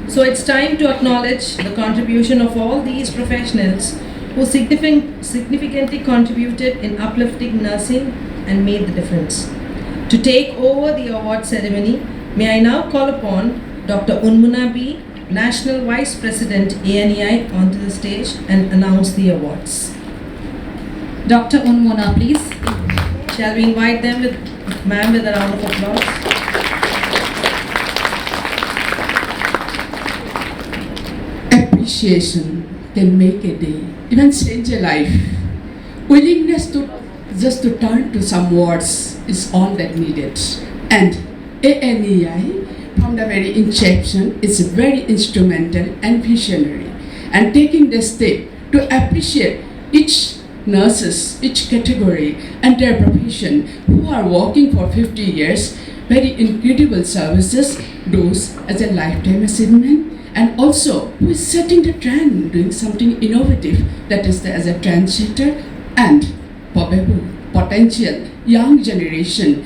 So it's time to acknowledge the contribution of all these professionals who significantly contributed in uplifting nursing and made the difference. To take over the award ceremony, may I now call upon Dr. Unmuna B., National Vice President ANEI, onto the stage and announce the awards. Dr. Unmuna, please. Shall we invite them with a round of applause? Appreciation can make a day, even change a life. Willingness to just to turn to some words is all that needed. And ANEI, from the very inception, is very instrumental and visionary, and taking the step to appreciate each nurses, each category and their profession who are working for 50 years, very incredible services, those as a lifetime achievement, and also who is setting the trend, doing something innovative, that is as a trendsetter, and probable potential young generation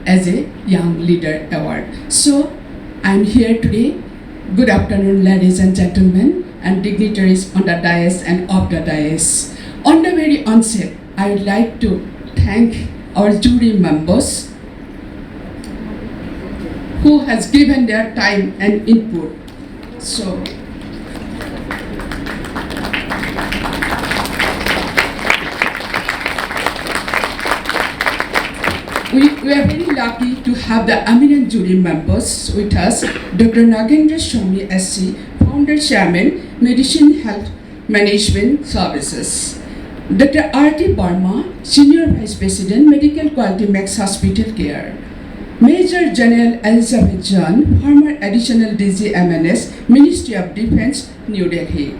as a young leader award. So I'm here today. Good afternoon, ladies and gentlemen, and dignitaries on the dais and off the dais. On the very onset, I would like to thank our jury members who has given their time and input. So, we are very lucky to have the eminent jury members with us, Dr. Nagendra Swami SC, Founder Chairman, Medicine Health Management Services. Dr. R.T. Barma, Senior Vice President, Medical Quality Max Hospital Care. Major General Elizabeth John, former Additional DG MNS, Ministry of Defense, New Delhi.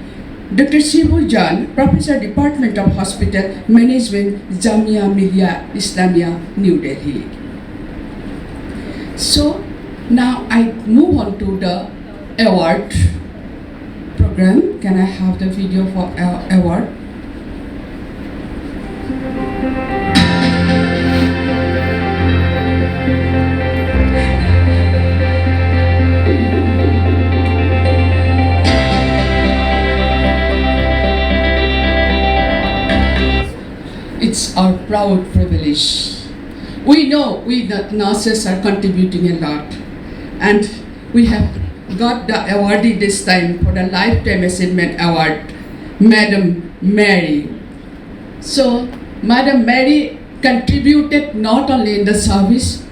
Dr. Shibu Jan, Professor, Department of Hospital Management, Jamia Millia Islamia, New Delhi. So now I move on to the award program. Can I have the video for award? It's our proud privilege. We know we the nurses are contributing a lot, and we have got the awardee this time for the Lifetime Achievement Award, Madam Mary. So, Madam Mary contributed not only in the service,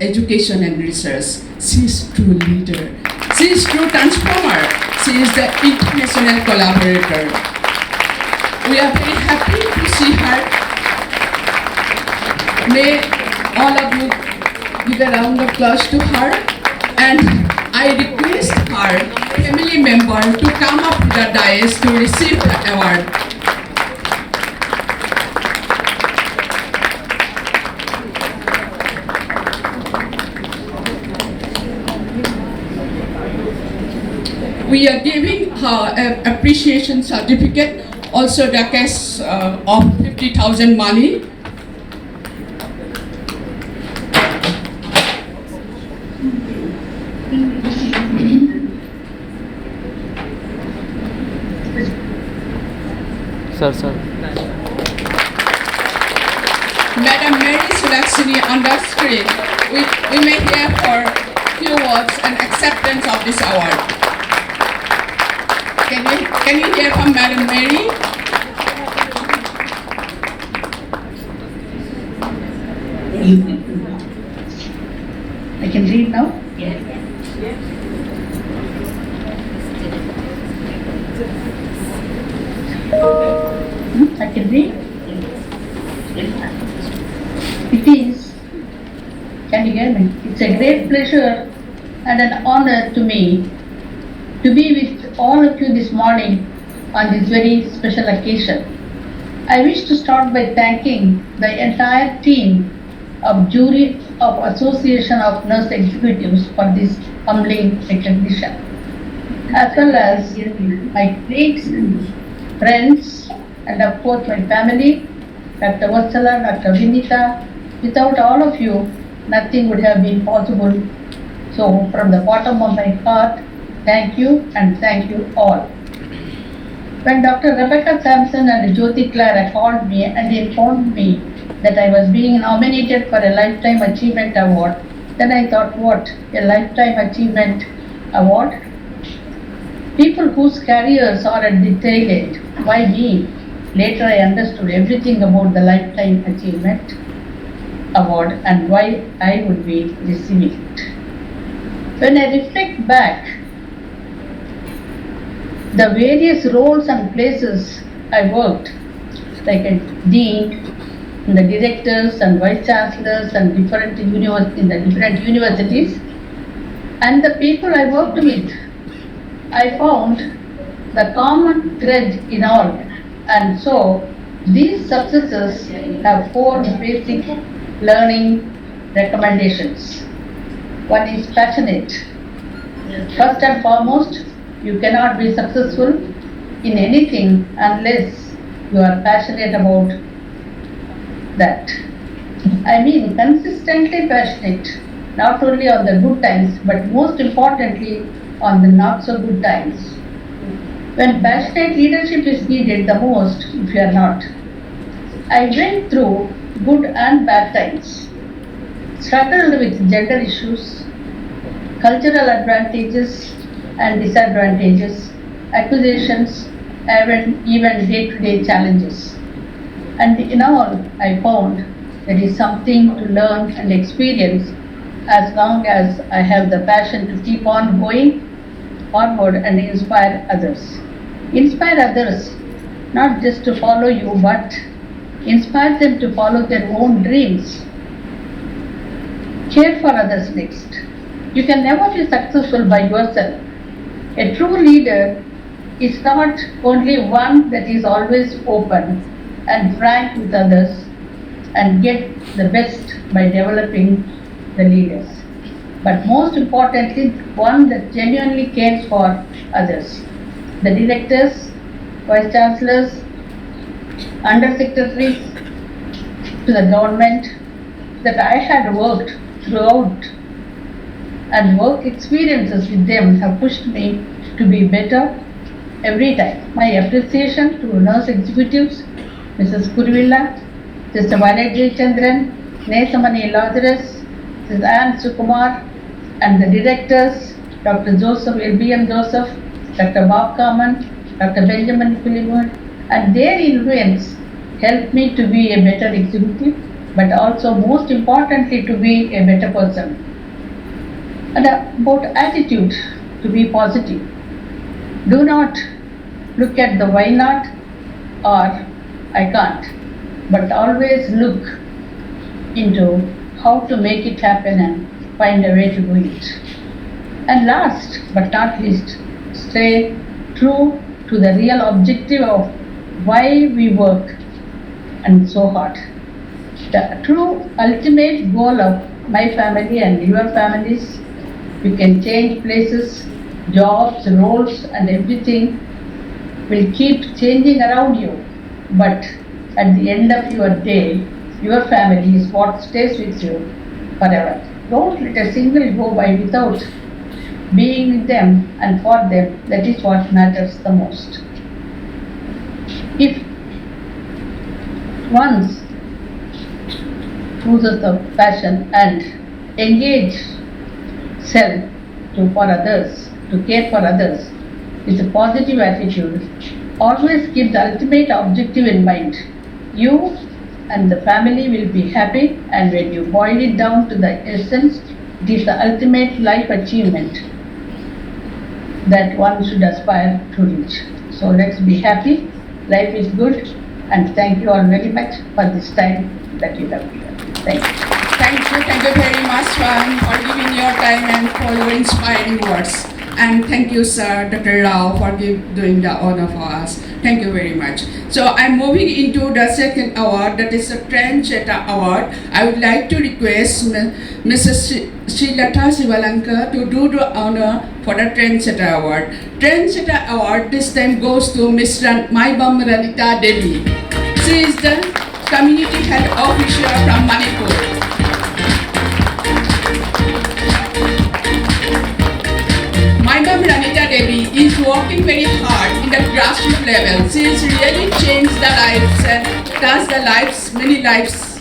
education and research. She is true leader. She is true transformer. She is the international collaborator. We are very happy to see her. May all of you give a round of applause to her, and I request her family member to come up to the dais to receive the award. We are giving her an appreciation certificate, also the cash of 50,000 money. Sir. Madam Mary Sulaksini on the screen. We may hear for few words and acceptance of this award. Can you hear from Madam Mary? I can read now? Yes. I can read? It is, can you hear me? It's a great pleasure and an honor to me to be with all of you this morning on this very special occasion. I wish to start by thanking the entire team of Jury of Association of Nurse Executives for this humbling recognition. as well as my colleagues, friends, and of course my family, Dr. Vatsala, Dr. Vinita. Without all of you, nothing would have been possible. So from the bottom of my heart, thank you and thank you all. When Dr. Rebecca Sampson and Jyoti Clara called me and informed me that I was being nominated for a Lifetime Achievement Award, then I thought, what? A Lifetime Achievement Award? People whose careers are at the tail end. Why me? Later I understood everything about the Lifetime Achievement Award and why I would be receiving it. When I reflect back, the various roles and places I worked, like a dean, the directors and vice chancellors and in the different universities, and the people I worked with, I found the common thread in all. And so these successes have 4 basic learning recommendations. One is passionate. First and foremost, you cannot be successful in anything unless you are passionate about that. I mean consistently passionate, not only on the good times, but most importantly on the not so good times. When passionate leadership is needed the most, if you are not. I went through good and bad times, struggled with gender issues, cultural advantages and disadvantages, accusations, even day-to-day challenges. And in all, I found there is something to learn and experience as long as I have the passion to keep on going forward and inspire others. Inspire others, not just to follow you, but inspire them to follow their own dreams. Care for others next. You can never be successful by yourself. A true leader is not only one that is always open and frank with others and get the best by developing the leaders, but most importantly, one that genuinely cares for others. The directors, vice chancellors, under secretaries to the government that I had worked throughout and work experiences with them have pushed me to be better every time. My appreciation to nurse executives, Mrs. Kurvilla, Mr. Violet J. Chandran, Nesamani Lazarus, Mrs. Ann Sukumar, and the directors, Dr. Joseph, LBM Joseph, Dr. Bob Kaman, Dr. Benjamin Philemon, and their influence helped me to be a better executive, but also most importantly to be a better person. And about attitude, to be positive. Do not look at the why not or I can't, but always look into how to make it happen and find a way to do it. And last but not least, stay true to the real objective of why we work and so hard. The true ultimate goal of my family and your families, you can change places, jobs, roles and everything will keep changing around you. But at the end of your day, your family is what stays with you forever. Don't let a single go by without being with them and for them. That is what matters the most. If once chooses the passion and engage self for others, to care for others with a positive attitude, always keep the ultimate objective in mind. You and the family will be happy, and when you boil it down to the essence, it is the ultimate life achievement that one should aspire to reach. So let's be happy, life is good, and thank you all very much for this time that you have given. Thank you. Thank you very much for giving your time and for your inspiring words. And thank you, sir, Dr. Rao, for doing the honor for us. Thank you very much. So I'm moving into the second award, that is the Trendsetter Award. I would like to request Mrs. Srilata Sivalanka to do the honor for the Trendsetter Award. Trendsetter Award this time goes to Ms. Maibam Ranita Devi. She is the Community Health Officer from Manipur. Madam Ranita Devi is working very hard in the grassroots level. She has really changed the lives and touched the lives, many lives.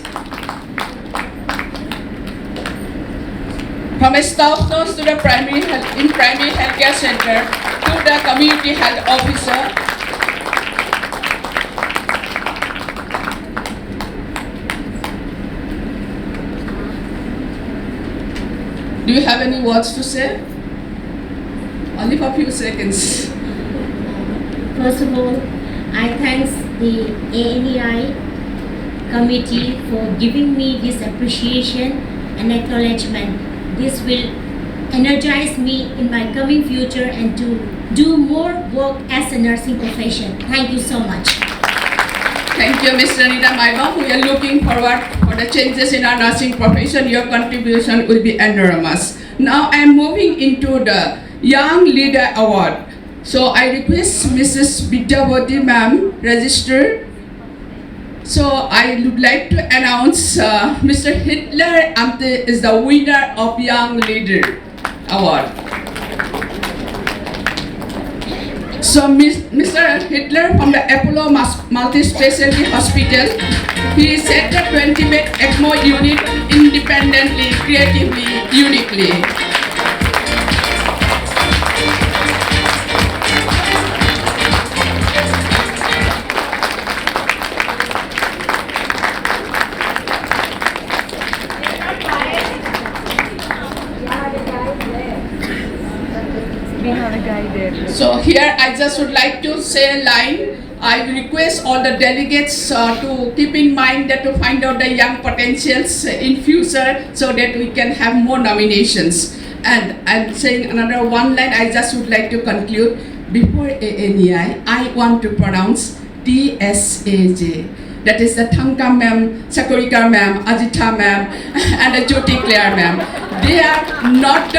From a staff nurse to the primary healthcare center to the community health officer. Do you have any words to say? Only for a few seconds. First of all, I thank the ANEI committee for giving me this appreciation and acknowledgement. This will energize me in my coming future and to do more work as a nursing profession. Thank you so much. Thank you, Ms. Ranita Maibam. We are looking forward for the changes in our nursing profession. Your contribution will be enormous. Now I am moving into the Young Leader Award. So I request Mrs. Vidyavati ma'am register. So I would like to announce Mr. Hitler Amte is the winner of Young Leader Award. So Mr. Hitler from the Apollo Multi-Specialty Hospital, he set the 20-bed ECMO unit independently, creatively, uniquely. So here I just would like to say a line. I request all the delegates to keep in mind that to find out the young potentials in future so that we can have more nominations. And I'm saying another one line, I just would like to conclude. Before ANEI, I want to pronounce TSAJ. That is the Thanka ma'am, Sakurika ma'am, Ajita ma'am, and the Jyoti Claire ma'am. They are not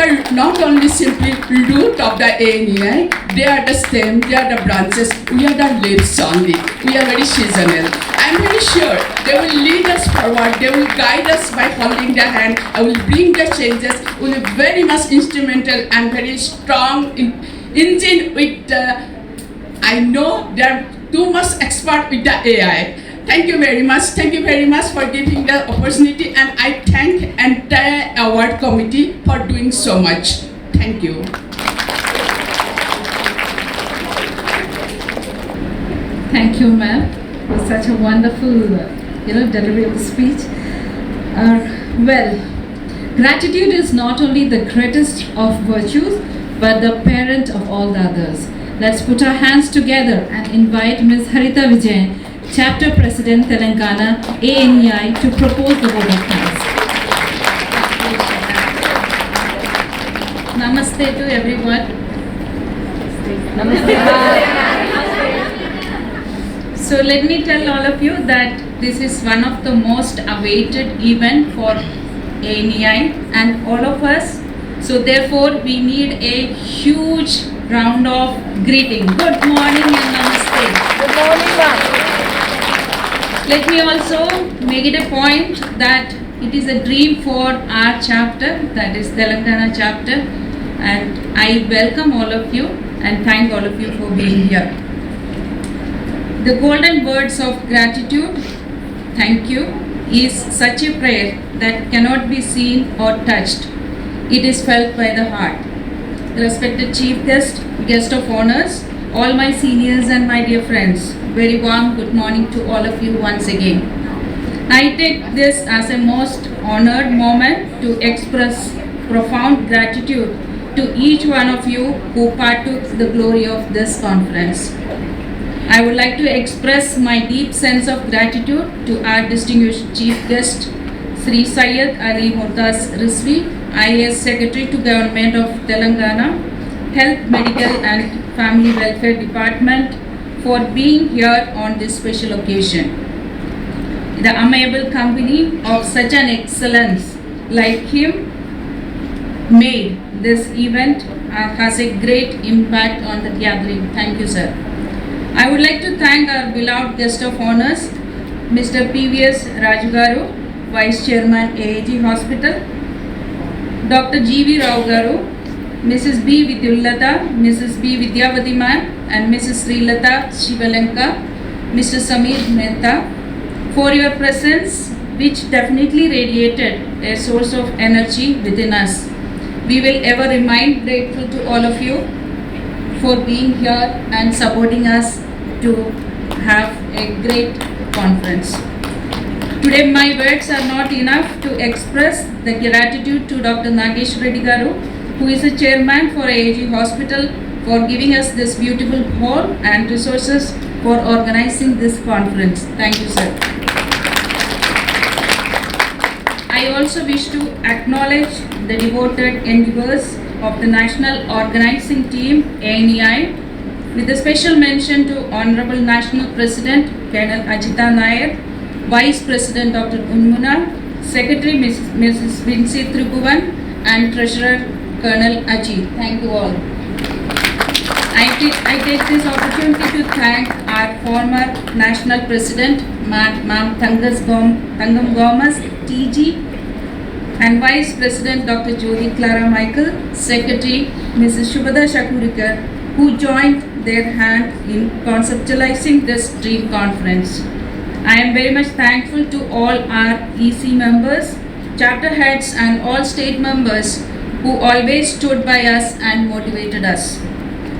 only simply root of the ANEI, they are the stem, they are the branches, we are the leaves only. We are very seasonal. I am very sure they will lead us forward, they will guide us by holding their hand, I will bring the changes, will be very much instrumental and very strong engine with I know they are too much expert with the AI. Thank you very much for giving the opportunity, and I thank entire award committee for doing so much. Thank you. Thank you, ma'am, for such a wonderful, delivery of the speech. Well, gratitude is not only the greatest of virtues, but the parent of all the others. Let's put our hands together and invite Ms. Harita Vijayan, Chapter President, Telangana, ANEI, to propose the vote of thanks. Namaste to everyone. Namaste. So let me tell all of you that this is one of the most awaited event for ANEI and all of us. So therefore, we need a huge round of greeting. Good morning and namaste. Good morning, ma'am. Let me also make it a point that it is a dream for our chapter, that is Telangana chapter, and I welcome all of you and thank all of you for being here. The golden words of gratitude, thank you, is such a prayer that cannot be seen or touched. It is felt by the heart. Respected chief guest, guest of honors, all my seniors and my dear friends, very warm good morning to all of you once again. I take this as a most honored moment to express profound gratitude to each one of you who partook the glory of this conference. I would like to express my deep sense of gratitude to our distinguished chief guest, Sri Syed Ali Murtaz Rizvi, IAS Secretary to Government of Telangana, Health, Medical and Family Welfare Department for being here on this special occasion. The amiable company of such an excellence like him made this event has a great impact on the gathering. Thank you, sir. I would like to thank our beloved guest of honors, Mr. PVS Raju Garu, Vice Chairman AAG Hospital, Dr. G.V. Rao Garu, Mrs. B. Vidyullata, Mrs. B. Vidyavati ma'am, and Mrs. Srilata Shivalanka, Mr. Samir Mehta, for your presence, which definitely radiated a source of energy within us. We will ever remain grateful to all of you for being here and supporting us to have a great conference. Today my words are not enough to express the gratitude to Dr. Nagesh Reddy Garu, who is the chairman for AAG Hospital, for giving us this beautiful hall and resources for organizing this conference. Thank you, sir. I also wish to acknowledge the devoted endeavors of the National Organizing Team, ANEI, with a special mention to Honorable National President, Colonel Ajita Nair, Vice President Dr. Unmuna, Secretary Mrs. Vinci Tripuvan, and Treasurer Colonel Ajit. Thank you all. I take this opportunity to thank our former National President, Ma'am Tangam Gomas, TG, and Vice President Dr. Jyoti Clara Michael, Secretary Mrs. Shubhada Shakurikar, who joined their hand in conceptualizing this dream conference. I am very much thankful to all our EC members, chapter heads and all state members who always stood by us and motivated us.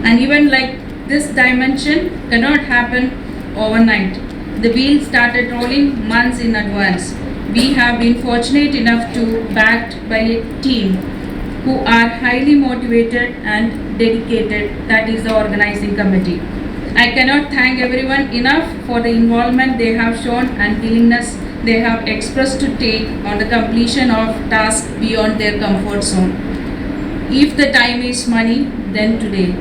And even like this dimension cannot happen overnight. The wheel started rolling months in advance. We have been fortunate enough to backed by a team who are highly motivated and dedicated, that is the organizing committee. I cannot thank everyone enough for the involvement they have shown and willingness they have expressed to take on the completion of tasks beyond their comfort zone. If the time is money, then today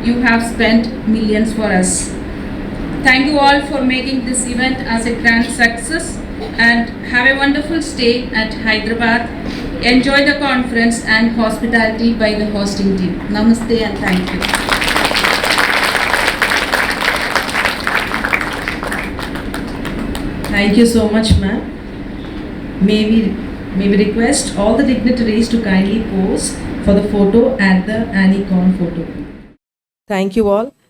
you have spent millions for us. Thank you all for making this event as a grand success, and have a wonderful stay at Hyderabad. Enjoy the conference and hospitality by the hosting team. Namaste and thank you. Thank you so much, ma'am. May we request all the dignitaries to kindly pose for the photo at the ANEICON photo. Thank you all.